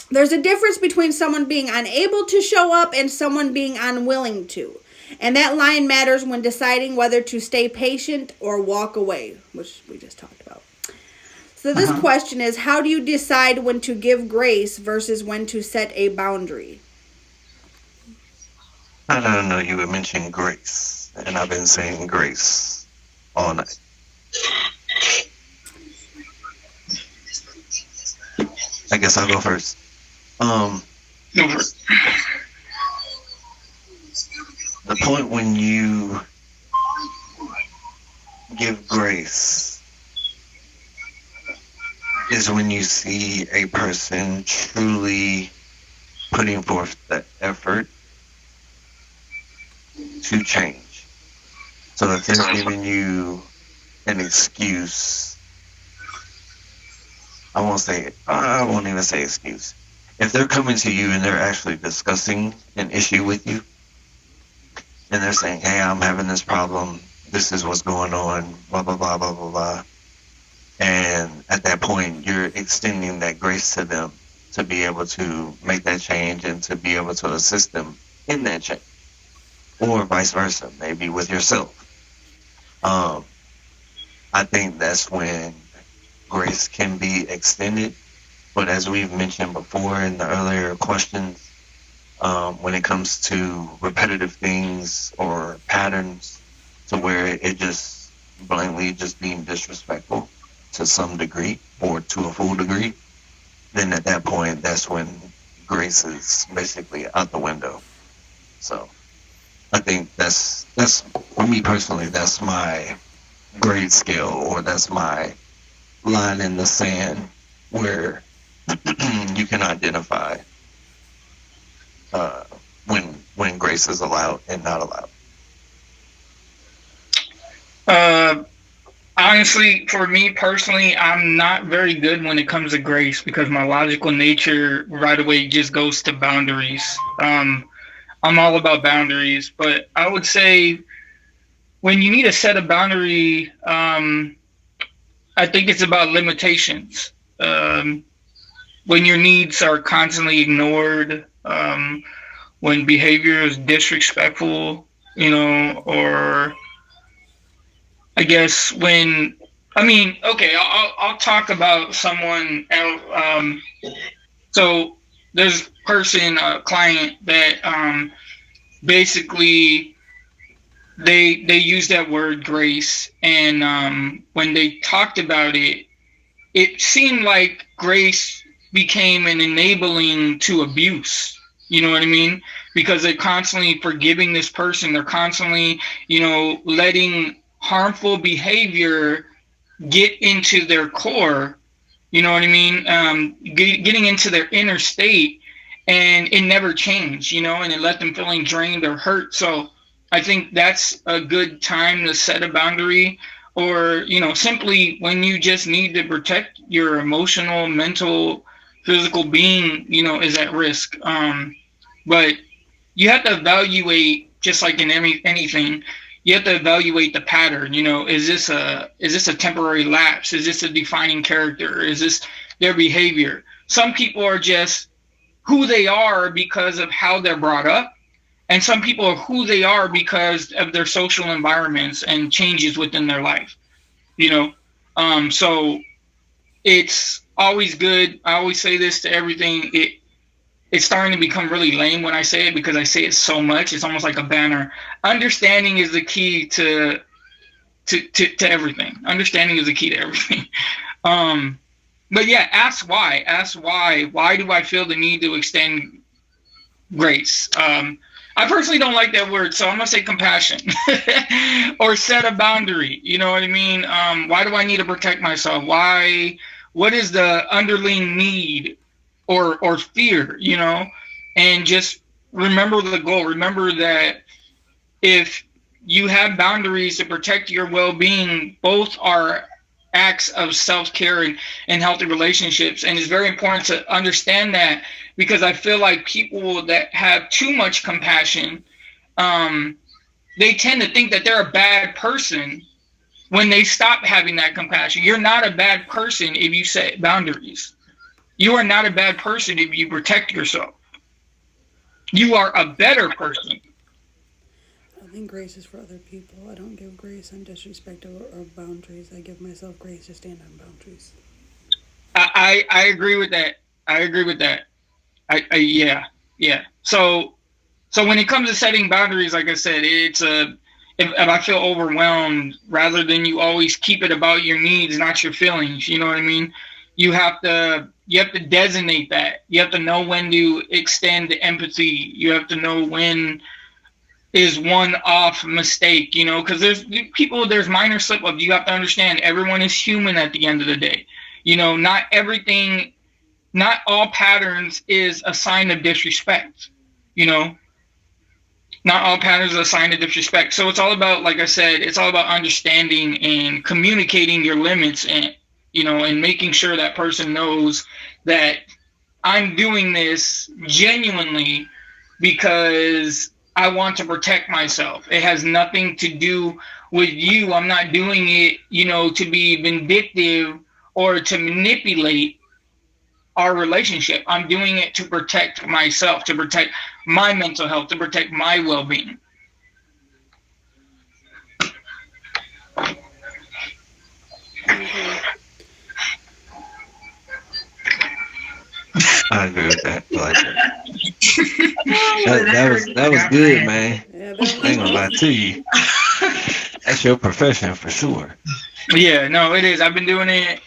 There's a difference between someone being unable to show up and someone being unwilling to. And that line matters when deciding whether to stay patient or walk away, which we just talked about. So this question is, how do you decide when to give grace versus when to set a boundary? I don't know. You were mentioning grace, and I've been saying grace all night. I guess I'll go first. The point when you give grace is when you see a person truly putting forth the effort to change. So if they're giving you an excuse, I won't even say excuse. If they're coming to you and they're actually discussing an issue with you, and they're saying, hey, I'm having this problem, this is what's going on, blah, blah, blah, blah, blah, blah. And at that point, you're extending that grace to them to be able to make that change and to be able to assist them in that change. Or vice versa, maybe with yourself. I think that's when grace can be extended. But as we've mentioned before in the earlier questions, when it comes to repetitive things or patterns to where it just blatantly just being disrespectful to some degree or to a full degree, then at that point, that's when grace is basically out the window. So I think that's for me personally, that's my grade scale, or that's my line in the sand where you can identify when grace is allowed and not allowed. Honestly, for me personally, I'm not very good when it comes to grace because my logical nature right away just goes to boundaries. I'm all about boundaries, but I would say when you need to set a boundary, I think it's about limitations. When your needs are constantly ignored, when behavior is disrespectful, or I guess okay, I'll talk about someone else. So there's a client that basically they use that word grace, and when they talked about it, it seemed like grace became an enabling to abuse. You know what I mean? Because they're constantly forgiving this person. They're constantly, letting harmful behavior get into their core. You know what I mean? Getting into their inner state, and it never changed, and it left them feeling drained or hurt. So I think that's a good time to set a boundary, or, simply when you just need to protect your emotional, mental, physical being, is at risk. But you have to evaluate, just like in anything, you have to evaluate the pattern. Is this a temporary lapse? Is this a defining character? Is this their behavior? Some people are just who they are because of how they're brought up, and some people are who they are because of their social environments and changes within their life. So it's always good. I always say this to everything. It's starting to become really lame when I say it because I say it so much. It's almost like a banner. Understanding is the key to everything. Understanding is the key to everything. But yeah, ask why. Ask why. Why do I feel the need to extend grace? I personally don't like that word, so I'm gonna say compassion or set a boundary. You know what I mean? Why do I need to protect myself? Why? What is the underlying need or fear? And just remember the goal. Remember that if you have boundaries to protect your well-being, both are acts of self-care and healthy relationships. And it's very important to understand that, because I feel like people that have too much compassion, they tend to think that they're a bad person when they stop having that compassion. You're not a bad person if you set boundaries. You are not a bad person if you protect yourself. You are a better person. I think grace is for other people. I don't give grace on disrespect or boundaries. I give myself grace to stand on boundaries. I agree with that. Yeah. So when it comes to setting boundaries, like I said, it's if I feel overwhelmed, rather than you always keep it about your needs, not your feelings. You know what I mean? You have to you have to designate that. You have to know when to extend empathy. You have to know when is one off mistake, you know, because there's minor slip ups. You have to understand everyone is human at the end of the day. You know, not all patterns is a sign of disrespect, you know, not all patterns are a sign of disrespect. So it's all about, like I said, it's all about understanding and communicating your limits, and, you know, and making sure that person knows that I'm doing this genuinely because I want to protect myself. It has nothing to do with you. I'm not doing it, you know, to be vindictive or to manipulate our relationship. I'm doing it to protect myself, to protect my mental health, to protect my well-being. I agree with that. Like, that was good, man. Yeah, I ain't gonna lie to you. That's your profession for sure. Yeah, no, it is. I've been doing it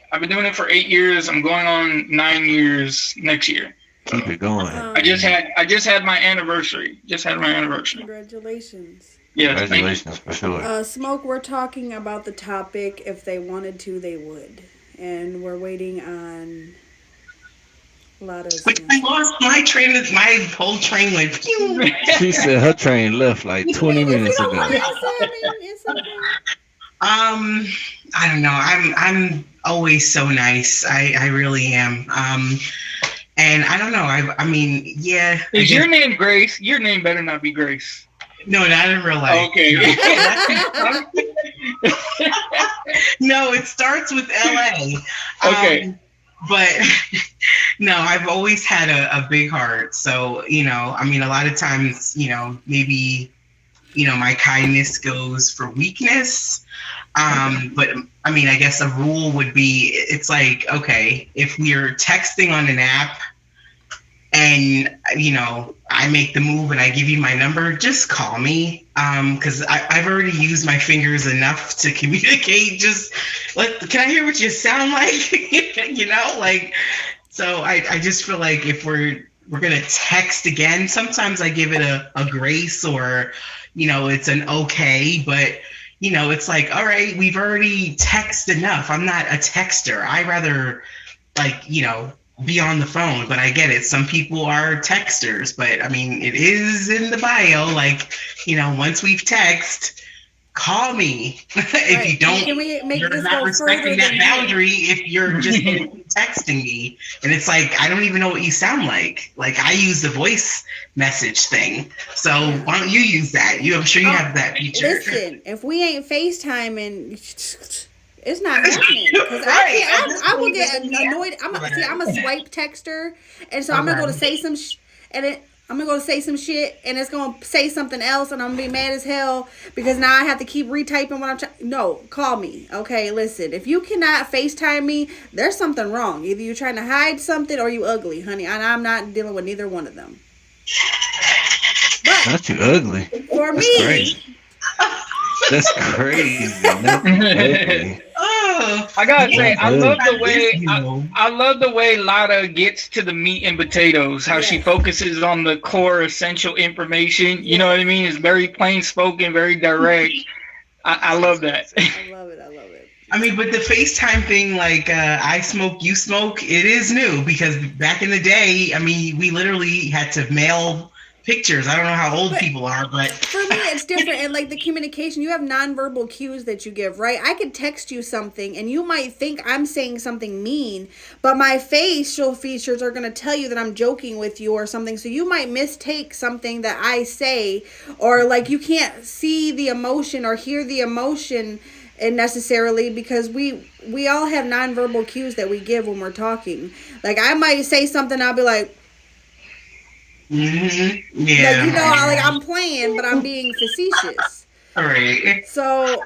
for 8 years. I'm going on 9 years next year. Keep it going. I just had my anniversary. Congratulations. Yeah, Congratulations for sure. Smoke, we're talking about the topic. If they wanted to, they would. And we're waiting on Lotto's. But I lost my whole train went. Phew. She said her train left like 20 minutes ago. It's okay. I don't know. I'm always so nice. I really am. And I don't know. I mean, yeah. Is your name Grace? Your name better not be Grace. No, not in real life. Okay. No, it starts with LA. Okay. But no, I've always had a big heart. So, you know, I mean, a lot of times, you know, maybe, you know, my kindness goes for weakness. But I mean, I guess a rule would be, it's like, okay, if we're texting on an app and, you know, I make the move and I give you my number, just call me. Because I've already used my fingers enough to communicate. Just can I hear what you sound like? You know, like, so I just feel like if we're gonna text again, sometimes I give it a grace, or, you know, it's an okay, but, you know, it's like, all right, we've already texted enough. I'm not a texter. I rather, like, you know, be on the phone. But I get it. Some people are texters, but I mean, it is in the bio, like, you know, once we've texted, call me. If you don't, can we make you're this not go respecting further that than boundary if you're just texting me. And it's like, I don't even know what you sound like. Like, I use the voice message thing. So why don't you use that? I'm sure you have that feature. Listen, if we ain't FaceTiming, it's not happening. Because Right. I will get annoyed. I'm a swipe texter, and so I'm gonna go to say some I'm gonna go say some shit, and it's gonna say something else, and I'm gonna be mad as hell because now I have to keep retyping what I'm trying. No, call me. Okay, listen. If you cannot FaceTime me, there's something wrong. Either you're trying to hide something or you ugly, honey, and I'm not dealing with neither one of them. But Not you ugly. for That's me, crazy. That's crazy. Not you ugly. Oh, I gotta say, I love the way you know. I love the way Lotta gets to the meat and potatoes. How she focuses on the core essential information. You know what I mean? It's very plain spoken, very direct. I love that. I love it. I mean, but the FaceTime thing, like, I smoke, you smoke, it is new, because back in the day, I mean, we literally had to mail pictures. I don't know how old people are, but For me, it's different. And like the communication, you have nonverbal cues that you give, right? I could text you something and you might think I'm saying something mean, but my facial features are going to tell you that I'm joking with you or something. So you might mistake something that I say, or like you can't see the emotion or hear the emotion necessarily, because we all have nonverbal cues that we give when we're talking. Like I might say something, I'll be like, mm-hmm. like, Yeah, you know, like I'm playing, but I'm being facetious. all right. So,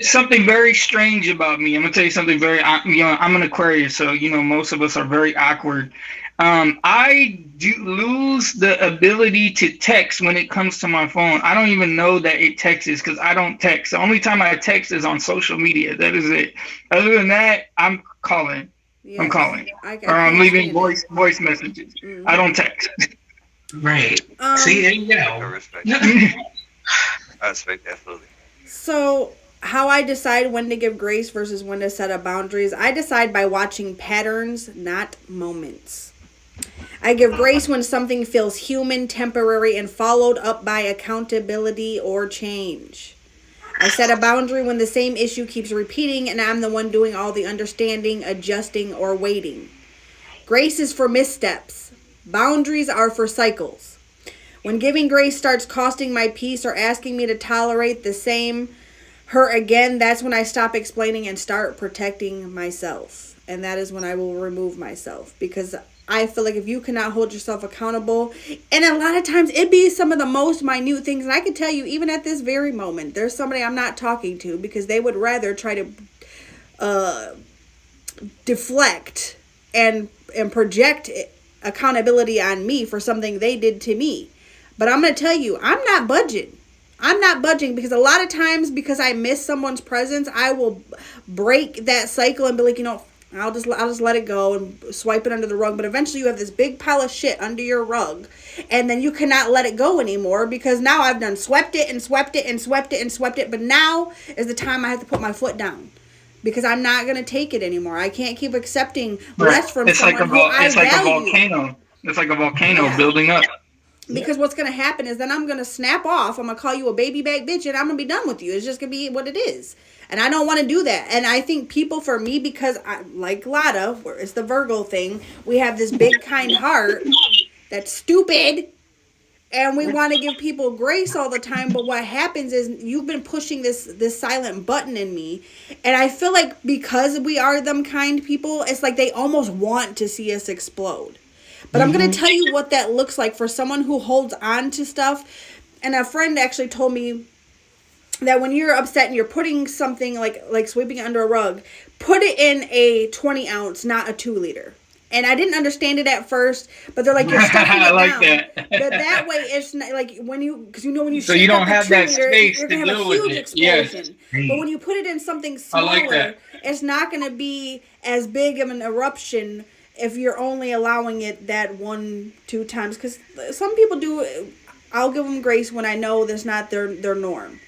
Something very strange about me. I'm gonna tell you something very. You know, I'm an Aquarius, so you know most of us are very awkward. I do lose the ability to text when it comes to my phone. I don't even know that it texts because I don't text. The only time I text is on social media. That is it. Other than that, I'm calling. I'm Yes. calling. I Or I'm can't leaving stand it. voice messages. I don't text. Right. See, there you I go. respect. I respect that fully. So, how I decide when to give grace versus when to set up boundaries, I decide by watching patterns, not moments. I give grace when something feels human, temporary, and followed up by accountability or change. I set a boundary when the same issue keeps repeating and I'm the one doing all the understanding, adjusting, or waiting. Grace is for missteps. Boundaries are for cycles. When giving grace starts costing my peace or asking me to tolerate the same hurt again, that's when I stop explaining and start protecting myself. And that is when I will remove myself. Because I feel like if you cannot hold yourself accountable, and a lot of times it be some of the most minute things. And I can tell you, even at this very moment, there's somebody I'm not talking to because they would rather try to deflect and project accountability on me for something they did to me. But I'm going to tell you, I'm not budging. I'm not budging because a lot of times because I miss someone's presence, I will break that cycle and be like, I'll just let it go and swipe it under the rug. But eventually you have this big pile of shit under your rug and then you cannot let it go anymore because now I've done swept it and swept it and swept it and swept it. But now is the time I have to put my foot down. Because I'm not going to take it anymore. I can't keep accepting less from someone who I value. It's like a volcano. It's like a volcano building up. Because what's going to happen is then I'm going to snap off. I'm going to call you a baby back bitch and I'm going to be done with you. It's just going to be what it is. And I don't want to do that. And I think people, for me, because I, like Lotta, where it's the Virgo thing, we have this big kind heart that's stupid. And we want to give people grace all the time, but what happens is you've been pushing this silent button in me, and I feel like because we are them kind people, it's like they almost want to see us explode. But I'm going to tell you what that looks like for someone who holds on to stuff. And a friend actually told me that when you're upset and you're putting something like sweeping it under a rug, put it in a 20 ounce, not a 2 liter. And I didn't understand it at first, but they're like, you're stuffing it like down. that. But that way, it's not like when you So shake you don't up the have 2 that liter, space you're to gonna have a deal with huge it. explosion. Yes. But when you put it in something I smaller, like that. it's not gonna be as big of an eruption if you're only allowing it that 1-2 times. Because some people do. I'll give them grace when I know that's not their norm.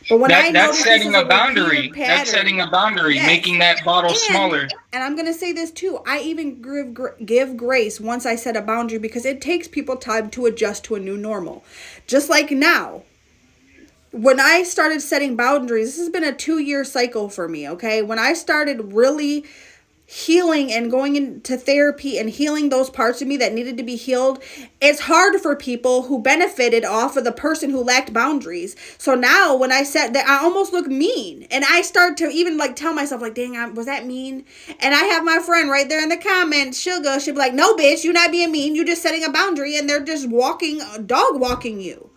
But when I That's notice setting this is a boundary. pattern, That's setting a boundary, yes. making that bottle smaller. And I'm going to say this too. I even give grace once I set a boundary because it takes people time to adjust to a new normal. Just like now, when I started setting boundaries, this has been a 2-year cycle for me, okay? When I started really healing and going into therapy and healing those parts of me that needed to be healed, it's hard for people who benefited off of the person who lacked boundaries. So now when I said that, I almost look mean, and I start to even like tell myself like, dang, was that mean? And I have my friend right there in the comments, Sugar, she'll be like, no bitch, you're not being mean, you're just setting a boundary, and they're just dog walking you.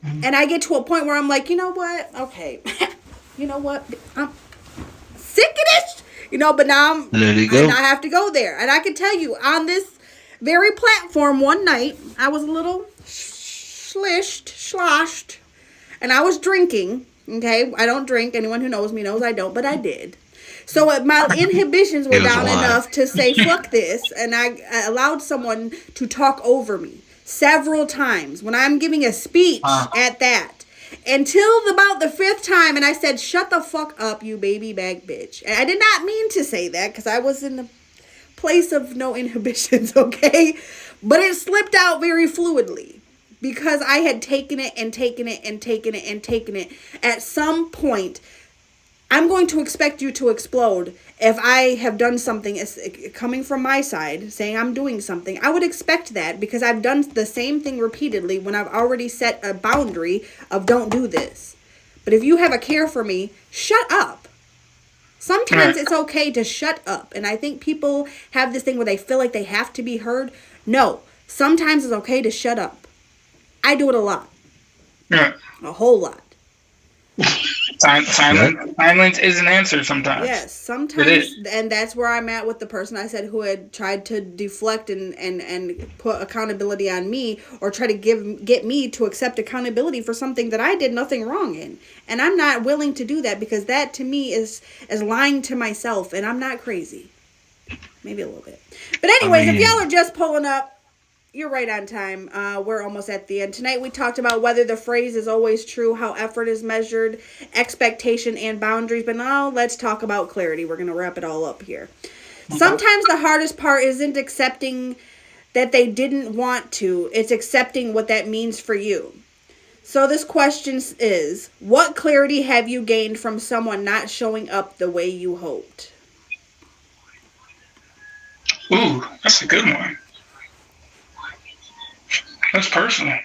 And I get to a point where I'm like, you know what, okay, you know what, I'm sick of this. But now I have to go there. And I can tell you, on this very platform one night, I was a little sloshed, and I was drinking. Okay? I don't drink. Anyone who knows me knows I don't, but I did. So my inhibitions were down enough to say, fuck this, and I allowed someone to talk over me several times when I'm giving a speech at that. Until about the 5th time, and I said, shut the fuck up, you baby bag bitch. And I did not mean to say that, because I was in the place of no inhibitions, okay? But it slipped out very fluidly, because I had taken it and taken it and taken it and taken it. At some point, I'm going to expect you to explode. If I have done something coming from my side, saying I'm doing something, I would expect that because I've done the same thing repeatedly when I've already set a boundary of don't do this. But if you have a care for me, shut up. Sometimes it's okay to shut up. And I think people have this thing where they feel like they have to be heard. No, sometimes it's okay to shut up. I do it a lot. Yeah. A whole lot. Silence is an answer sometimes. Yes, sometimes, and that's where I'm at with the person I said who had tried to deflect and put accountability on me, or try to get me to accept accountability for something that I did nothing wrong in. And I'm not willing to do that, because that to me is lying to myself, and I'm not crazy. maybe a little bit. But anyways, mean- if y'all are just pulling up, you're right on time. We're almost at the end. Tonight we talked about whether the phrase is always true, how effort is measured, expectation, and boundaries. But now let's talk about clarity. We're going to wrap it all up here. Sometimes the hardest part isn't accepting that they didn't want to. It's accepting what that means for you. So this question is, what clarity have you gained from someone not showing up the way you hoped? Ooh, that's a good one. That's personal.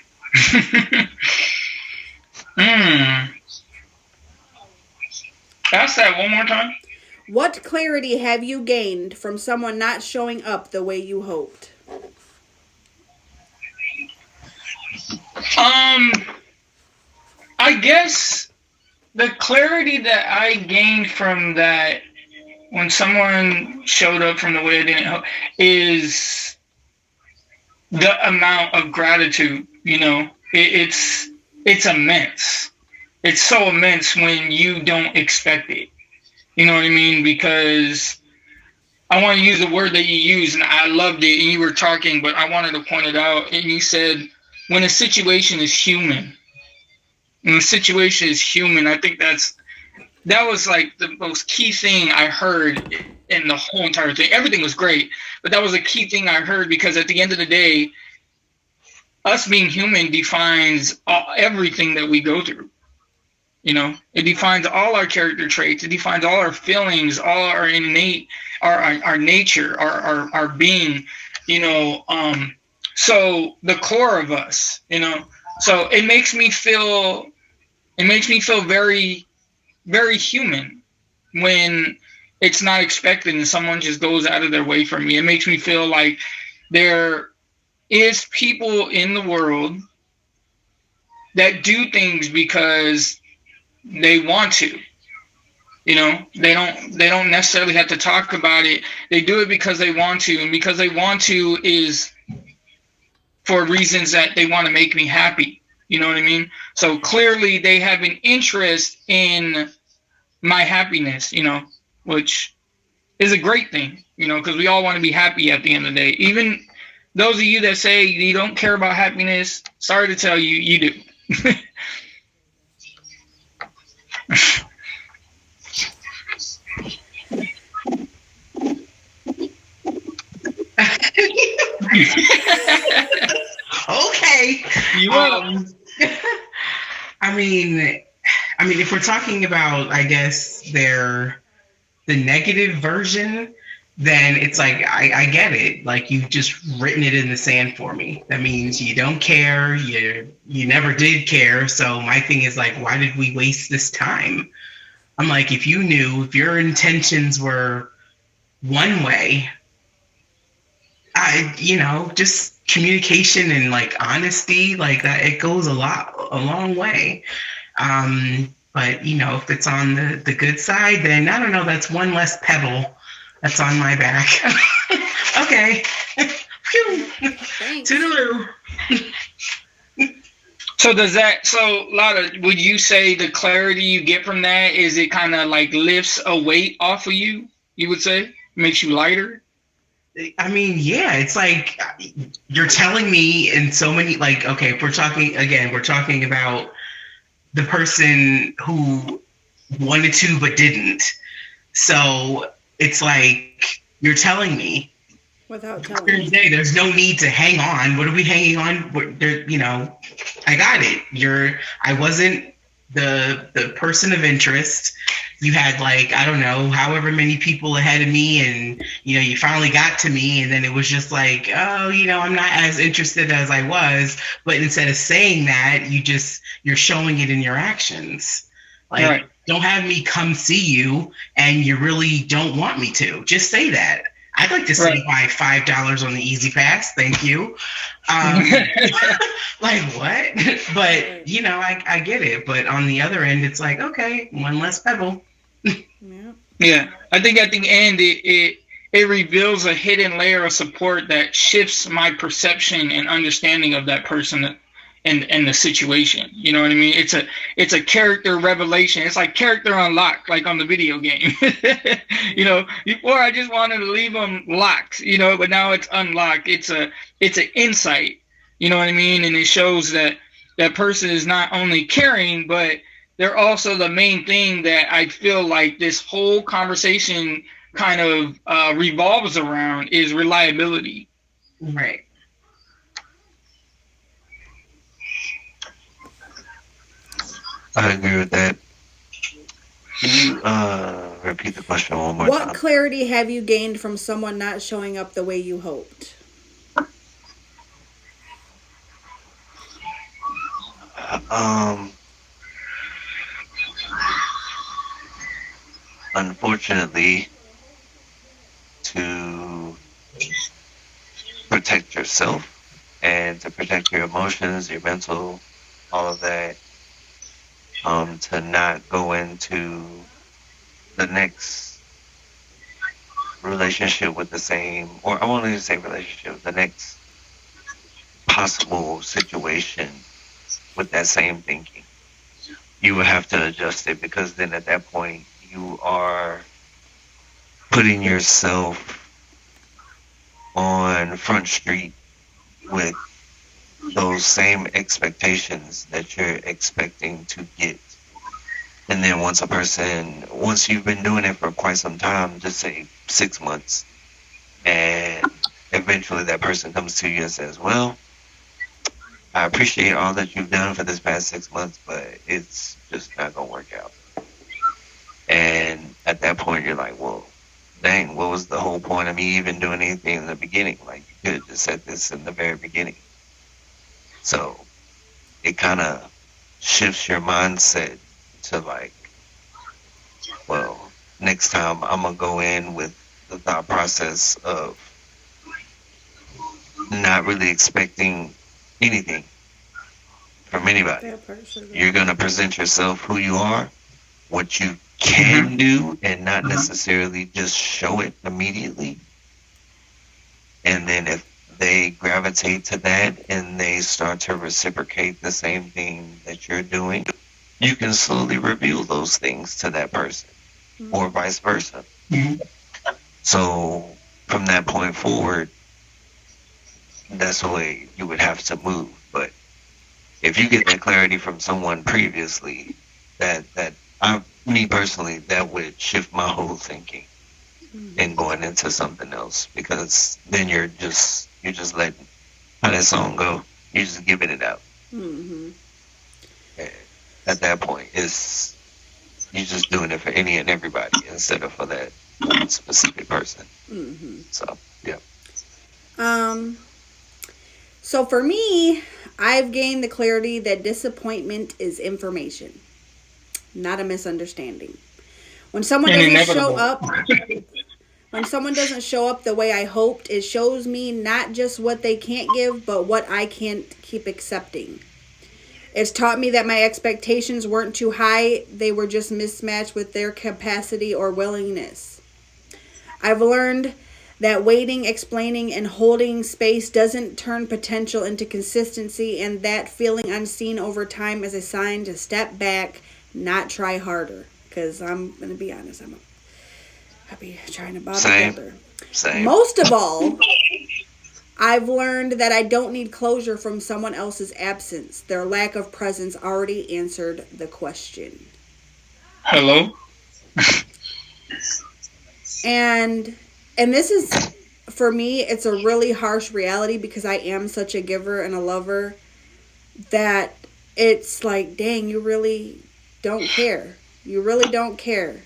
Ask that one more time. What clarity have you gained from someone not showing up the way you hoped? I guess the clarity that I gained from that when someone showed up from the way I didn't hope is the amount of gratitude. It's immense. It's so immense when you don't expect it. You know what I mean? Because I want to use the word that you used, and I loved it, and you were talking, but I wanted to point it out. And you said, when a situation is human, I think that was like the most key thing I heard in the whole entire thing. Everything was great, but that was a key thing I heard, because at the end of the day, us being human defines everything that we go through. It defines all our character traits. It defines all our feelings, all our innate, our nature, our being. So the core of us. So it makes me feel very, very human when it's not expected and someone just goes out of their way for me. It makes me feel like there is people in the world that do things because they want to. They don't necessarily have to talk about it. They do it because they want to, and because they want to is for reasons that they want to make me happy. You know what I mean? So clearly they have an interest in my happiness, which is a great thing, because we all want to be happy at the end of the day. Even those of you that say you don't care about happiness, sorry to tell you, you do. Okay. You are. I mean, if we're talking about, I guess, the negative version, then it's like, I get it. Like, you've just written it in the sand for me. That means you don't care. You never did care. So my thing is like, why did we waste this time? I'm like, if your intentions were one way, just communication and like honesty, like that, it goes a long way. But if it's on the good side, then I don't know, that's one less pebble that's on my back. Okay. Toodaloo. So Lotta, would you say the clarity you get from that is it kind of like lifts a weight off of you? You would say makes you lighter? I mean, yeah, it's like you're telling me in so many, like, okay, if we're talking about the person who wanted to but didn't. So it's like you're telling me without telling me. There's no need to hang on. What are we hanging on? I got it. I wasn't the person of interest. You had like, I don't know, however many people ahead of me, and you finally got to me, and then it was just like, oh, I'm not as interested as I was. But instead of saying that, you're showing it in your actions. Like, right. Don't have me come see you and you really don't want me to. Just say that. I'd like to save my $5 on the Easy Pass. Thank you. Like, what? But, I get it. But on the other end, it's like, okay, one less pebble. Yeah. I think at the end, it reveals a hidden layer of support that shifts my perception and understanding of that person and the situation. You know what I mean? It's a character revelation. It's like character unlock, like on the video game. You know, before I just wanted to leave them locked, you know, but now it's unlocked. It's an insight. You know what I mean? And it shows that that person is not only caring, but they're also the main thing that I feel like this whole conversation kind of revolves around is reliability. Right. I agree with that. Can you repeat the question one more What time? clarity have you gained from someone not showing up the way you hoped? Um, Unfortunately, to protect yourself and to protect your emotions, your mental, all of that, to not go into the next relationship with the same, or I won't even say relationship, the next possible situation with that same thinking. You will have to adjust it because then at that point you are putting yourself on Front Street with those same expectations that you're expecting to get. And then once you've been doing it for quite some time, just say 6 months, and eventually that person comes to you and says, well, I appreciate all that you've done for this past 6 months, but it's just not going to work out. And at that point, you're like, well, dang, what was the whole point of me even doing anything in the beginning? Like, you could have just said this in the very beginning. So it kind of shifts your mindset to like, well, next time I'm going to go in with the thought process of not really expecting anything from anybody. That person. You're going to present yourself who you are, what you can do, and not necessarily just show it immediately. And then if they gravitate to that and they start to reciprocate the same thing that you're doing, you can slowly reveal those things to that person or vice versa. So from that point forward, that's the way you would have to move. But if you get that clarity from someone previously, me personally, that would shift my whole thinking and going into something else, because then you're just letting, how that song go, you're just giving it out. Mm-hmm. And at that point, you're just doing it for any and everybody instead of for that one specific person. Mm-hmm. So yeah. So for me, I've gained the clarity that disappointment is information, not a misunderstanding. When someone And doesn't show inevitable. up, when someone doesn't show up the way I hoped, it shows me not just what they can't give, but what I can't keep accepting. It's taught me that my expectations weren't too high, they were just mismatched with their capacity or willingness. I've learned that waiting, explaining, and holding space doesn't turn potential into consistency, and that feeling unseen over time is a sign to step back, not try harder. Because I'm going to be honest, I'll be trying to bottle together. Same. Most of all, I've learned that I don't need closure from someone else's absence. Their lack of presence already answered the question. Hello? And this is, for me, it's a really harsh reality because I am such a giver and a lover that it's like, dang, you really don't care. You really don't care.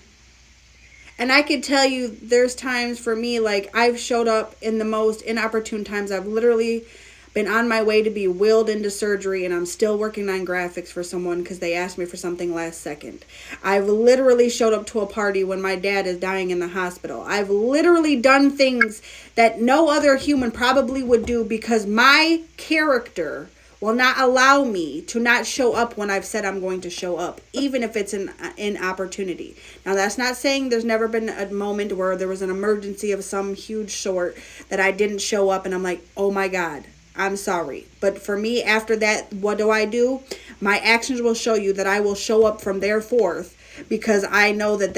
And I could tell you there's times for me, like, I've showed up in the most inopportune times. I've literally been on my way to be wheeled into surgery, and I'm still working on graphics for someone because they asked me for something last second. I've literally showed up to a party when my dad is dying in the hospital. I've literally done things that no other human probably would do because my character will not allow me to not show up when I've said I'm going to show up, even if it's an opportunity. Now, that's not saying there's never been a moment where there was an emergency of some huge sort that I didn't show up and I'm like, oh my God, I'm sorry. But for me, after that, what do? My actions will show you that I will show up from there forth, because I know that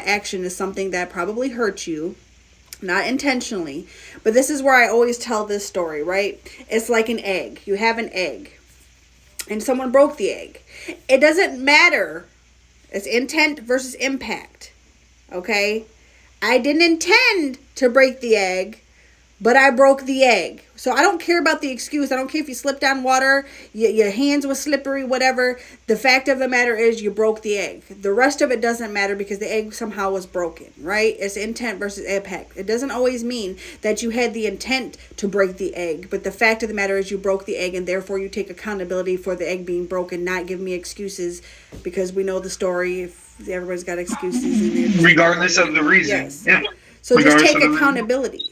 action is something that probably hurt you, not intentionally. But this is where I always tell this story, right? It's like an egg. You have an egg, and someone broke the egg. It doesn't matter. It's intent versus impact. Okay? I didn't intend to break the egg, but I broke the egg. So I don't care about the excuse. I don't care if you slipped on water, your hands were slippery, whatever. The fact of the matter is you broke the egg. The rest of it doesn't matter because the egg somehow was broken, right? It's intent versus impact. It doesn't always mean that you had the intent to break the egg, but the fact of the matter is you broke the egg, and therefore you take accountability for the egg being broken, not give me excuses, because we know the story. If everybody's got excuses in there. Regardless of the reason. Yes. Yeah. So just Regardless take of the accountability.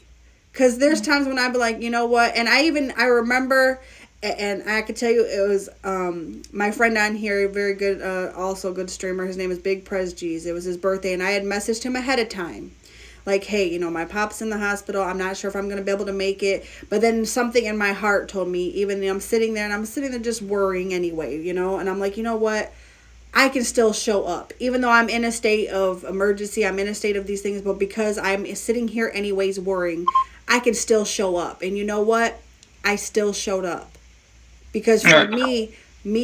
Because there's times when I'd be like, you know what? And I remember, and I could tell you, it was my friend on here, very good, also good streamer. His name is Big Prez G's. It was his birthday, and I had messaged him ahead of time. Like, hey, my pop's in the hospital. I'm not sure if I'm going to be able to make it. But then something in my heart told me, even though I'm sitting there just worrying anyway, and I'm like, you know what? I can still show up. Even though I'm in a state of emergency, I'm in a state of these things, but because I'm sitting here anyways worrying, I can still show up. And you know what? I still showed up. Because for me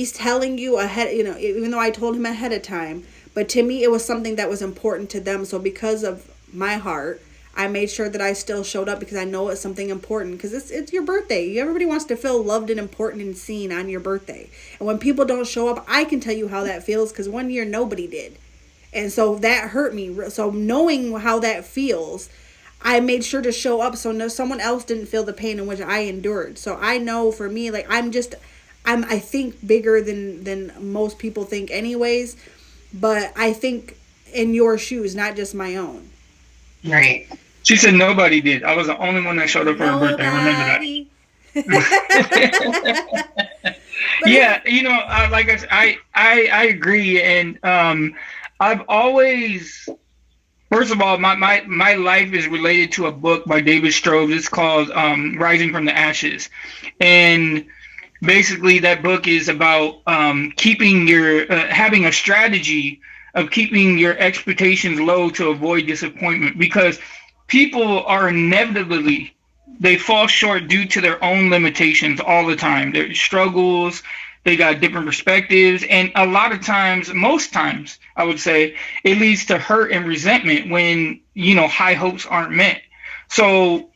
telling you ahead, even though I told him ahead of time, but to me it was something that was important to them. So because of my heart, I made sure that I still showed up, because I know it's something important, because it's your birthday. Everybody wants to feel loved and important and seen on your birthday. And when people don't show up, I can tell you how that feels, because one year nobody did. And so that hurt me. So knowing how that feels, I made sure to show up so someone else didn't feel the pain in which I endured. So I know for me, like, I think bigger than most people think anyways, but I think in your shoes, not just my own. Right. She said nobody did. I was the only one that showed up for her birthday. I remember that. Yeah, like I said, I agree, and I've always, first of all, my life is related to a book by David Strobes. It's called Rising from the Ashes, and basically that book is about keeping your having a strategy of keeping your expectations low to avoid disappointment, because people are inevitably, they fall short due to their own limitations all the time. Their struggles, they got different perspectives, and a lot of times, most times, I would say, it leads to hurt and resentment when high hopes aren't met. So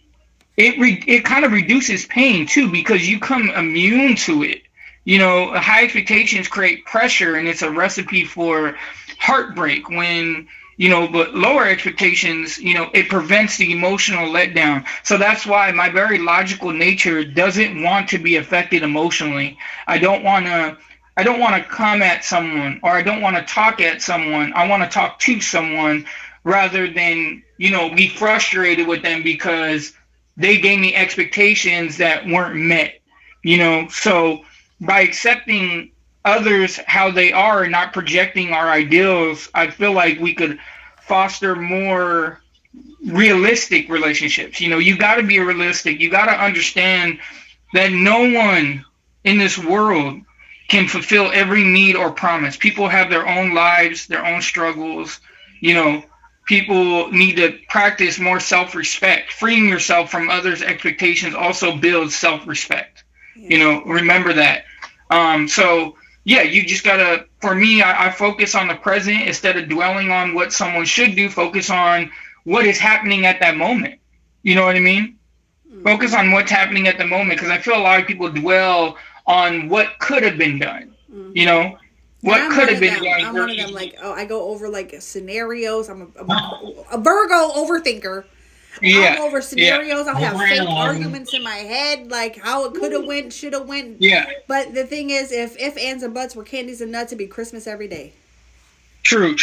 it kind of reduces pain too, because you come immune to it. High expectations create pressure, and it's a recipe for heartbreak. When but lower expectations, it prevents the emotional letdown. So that's why my very logical nature doesn't want to be affected emotionally. I don't want to come at someone, or I don't want to talk at someone. I want to talk to someone rather than, be frustrated with them because they gave me expectations that weren't met, So by accepting others how they are and not projecting our ideals, I feel like we could foster more realistic relationships. You got to be realistic. You got to understand that no one in this world can fulfill every need or promise. People have their own lives, their own struggles. People need to practice more self-respect. Freeing yourself from others' expectations also builds self-respect. Remember that. So yeah, you just gotta, for me, I focus on the present instead of dwelling on what someone should do. Focus on what is happening at that moment. You know what I mean? Mm-hmm. Focus on what's happening at the moment, because I feel a lot of people dwell on what could have been done. Mm-hmm. What could have been done. I'm one of them. Like, I go over like scenarios. I'm a Virgo overthinker. Yeah. I'll go over scenarios. I'll have fake arguments in my head, like how it could have went, should have went. Yeah. But the thing is, if ands and buts were candies and nuts, it'd be Christmas every day. True.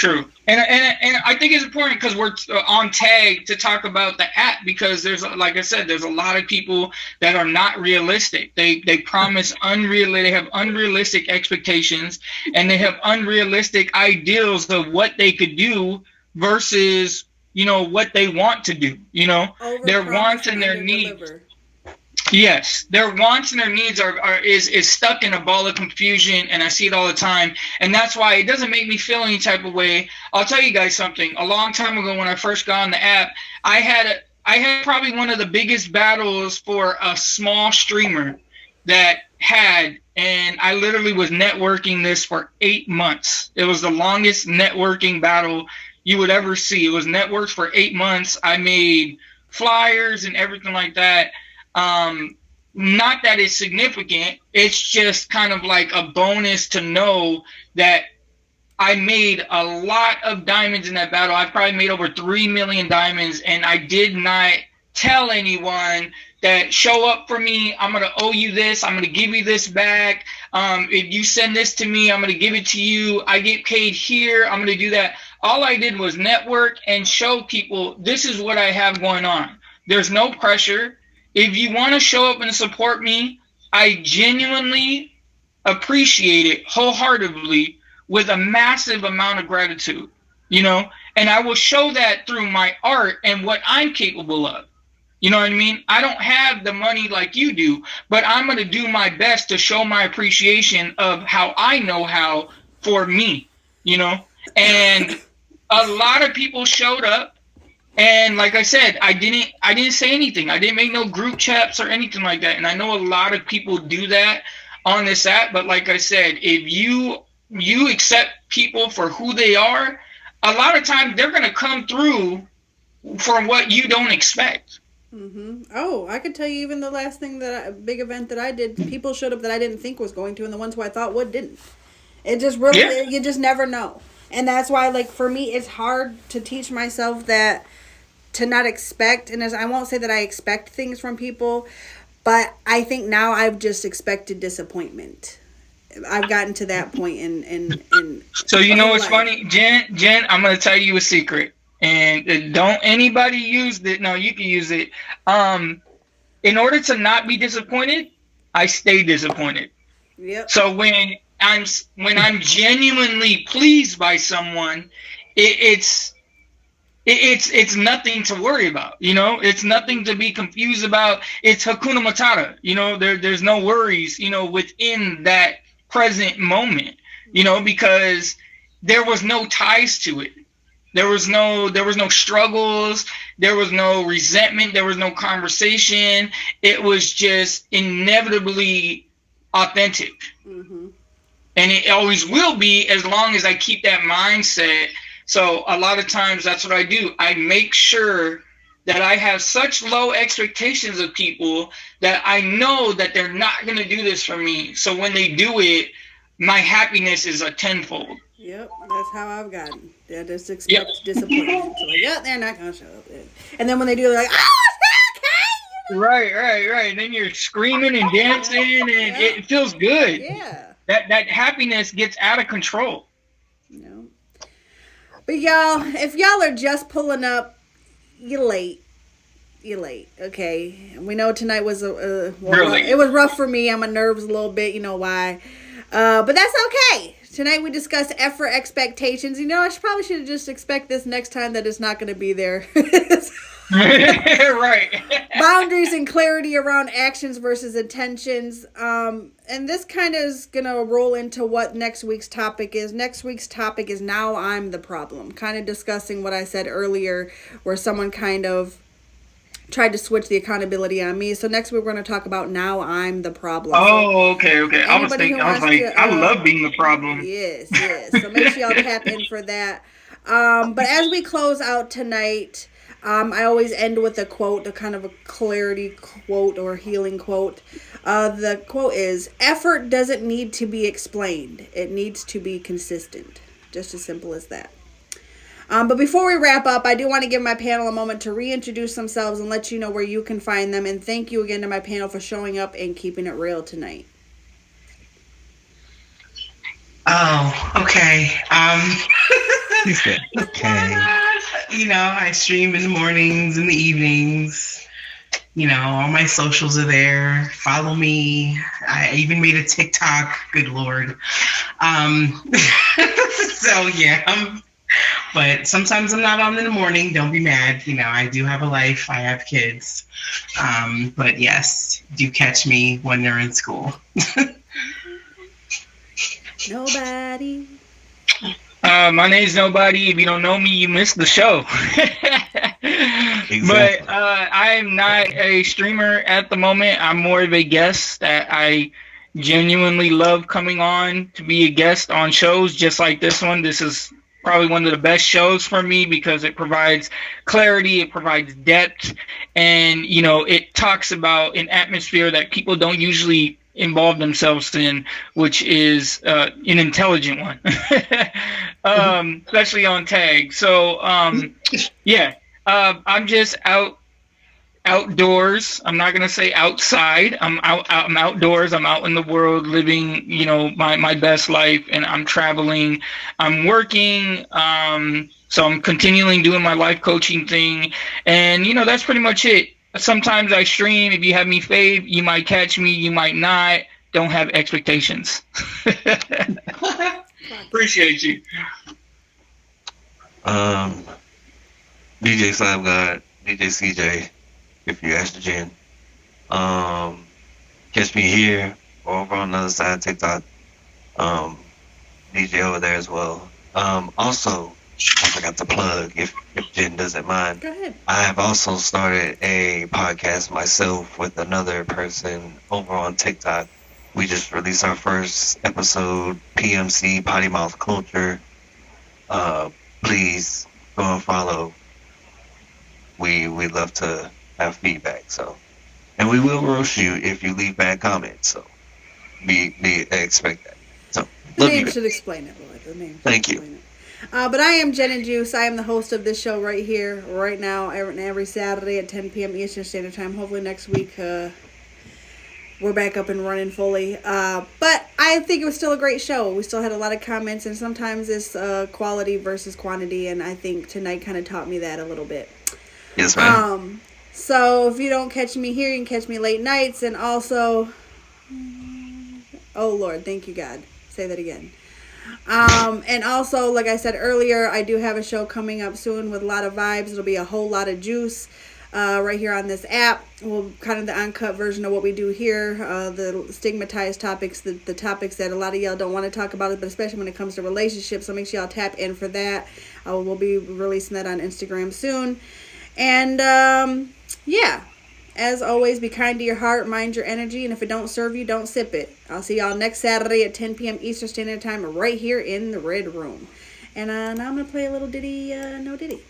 And I think it's important because we're on tag to talk about the app, because there's, like I said, there's a lot of people that are not realistic. They promise they have unrealistic expectations, and they have unrealistic ideals of what they could do versus what they want to do. Their wants and their needs. Yes, their wants and their needs is stuck in a ball of confusion, and I see it all the time. And that's why it doesn't make me feel any type of way. I'll tell you guys something. A long time ago, when I first got on the app, I had probably one of the biggest battles for a small streamer that had, and I literally was networking this for 8 months. It was the longest networking battle you would ever see. It was networked for 8 months. I made flyers and everything like that. Not that it's significant. It's just kind of like a bonus to know that I made a lot of diamonds in that battle. I probably made over 3 million diamonds, and I did not tell anyone that show up for me. I'm going to owe you this. I'm going to give you this back. If you send this to me, I'm going to give it to you. I get paid here. I'm going to do that. All I did was network and show people this is what I have going on. There's no pressure. If you want to show up and support me, I genuinely appreciate it wholeheartedly with a massive amount of gratitude, and I will show that through my art and what I'm capable of. You know what I mean? I don't have the money like you do, but I'm going to do my best to show my appreciation of how I know how for me, and a lot of people showed up. And like I said, I didn't say anything. I didn't make no group chats or anything like that. And I know a lot of people do that on this app. But like I said, if you accept people for who they are, a lot of times they're going to come through for what you don't expect. Mm-hmm. Oh, I could tell you even the last thing big event that I did, people showed up that I didn't think was going to, and the ones who I thought would didn't. It just really, you just never know. And that's why, like, for me, it's hard to teach myself that to not expect, and as I won't say that I expect things from people, but I think now I've just expected disappointment. I've gotten to that point in So what's funny, Jen, I'm gonna tell you a secret, and don't anybody use it. No, you can use it. In order to not be disappointed, I stay disappointed. Yep. So when I'm genuinely pleased by someone, it's nothing to worry about, it's nothing to be confused about. It's Hakuna Matata, there's no worries, within that present moment, because there was no ties to it. There was no struggles. There was no resentment. There was no conversation. It was just inevitably authentic. Mm-hmm. And it always will be as long as I keep that mindset. So a lot of times that's what I do. I make sure that I have such low expectations of people that I know that they're not going to do this for me. So when they do it, my happiness is a tenfold. Yep, that's how I've gotten. I just expect disappointment. So like, yeah, they're not going to show up. And then when they do, they're like, oh, okay. Right. And then you're screaming and dancing, and it feels good. Yeah. That happiness gets out of control. But y'all, if y'all are just pulling up, you're late. Okay. We know tonight was it was rough for me. I'm on nerves a little bit. You know why? But that's okay. Tonight we discussed effort expectations. I probably should have just expect this next time that it's not going to be there. Right. Boundaries and clarity around actions versus intentions. And this kind of is going to roll into what next week's topic is. Next week's topic is Now I'm the Problem. Kind of discussing what I said earlier, where someone kind of tried to switch the accountability on me. So next week we're going to talk about Now I'm the Problem. Oh, okay. I was I love being the problem. Yes. So make sure y'all tap in for that. But as we close out tonight, I always end with a quote, a kind of a clarity quote or healing quote. The quote is, effort doesn't need to be explained. It needs to be consistent. Just as simple as that. But before we wrap up, I do want to give my panel a moment to reintroduce themselves and let you know where you can find them. And thank you again to my panel for showing up and keeping it real tonight. Oh, okay. Okay. I stream in the mornings and the evenings. All my socials are there. Follow me. I even made a TikTok. Good Lord. So yeah, I'm But sometimes I'm not on in the morning. Don't be mad. I do have a life. I have kids. But yes, do catch me when they're in school. Nobody. My name's Nobody. If you don't know me, you missed the show. Exactly. But I am not a streamer at the moment. I'm more of a guest that I genuinely love coming on to be a guest on shows just like this one. This is probably one of the best shows for me because it provides clarity, it provides depth, and it talks about an atmosphere that people don't usually involve themselves in, which is an intelligent one, especially on tag. So yeah, I'm just outdoors. I'm not gonna say outside. I'm out. I'm outdoors. I'm out in the world, living, my best life, and I'm traveling. I'm working. So I'm continuing doing my life coaching thing, and that's pretty much it. Sometimes I stream. If you have me fave, you might catch me. You might not. Don't have expectations. Appreciate you. DJ Slime God, DJ CJ, if you ask the Jen. Catch me here or over on the other side of TikTok. DJ over there as well. Also, I forgot to plug if Jen doesn't mind. Go ahead. I have also started a podcast myself with another person over on TikTok. We just released our first episode, PMC Potty Mouth Culture. Please go and follow. We love to have feedback, and we will roast you if you leave bad comments. So be expect that. So The love name you. should explain it, Lloyd. The name. Thank you. But I am Jen and Juice. I am the host of this show right here, right now, every Saturday at 10 p.m. Eastern Standard Time. Hopefully next week we're back up and running fully. But I think it was still a great show. We still had a lot of comments, and sometimes it's quality versus quantity, and I think tonight kind of taught me that a little bit. Yes, ma'am. So if you don't catch me here, you can catch me late nights, and also, oh Lord, thank you God. Say that again. And also, like I said earlier, I do have a show coming up soon with a lot of vibes. It'll be a whole lot of juice right here on this app. We'll kind of the uncut version of what we do here, the stigmatized topics, the topics that a lot of y'all don't want to talk about, but especially when it comes to relationships. So make sure y'all tap in for that. We'll be releasing that on Instagram soon. And yeah, as always, be kind to your heart, mind your energy, and if it don't serve you, don't sip it. I'll see y'all next Saturday at 10 p.m. Eastern Standard Time right here in the Red Room. And now I'm going to play a little ditty, No Diddy.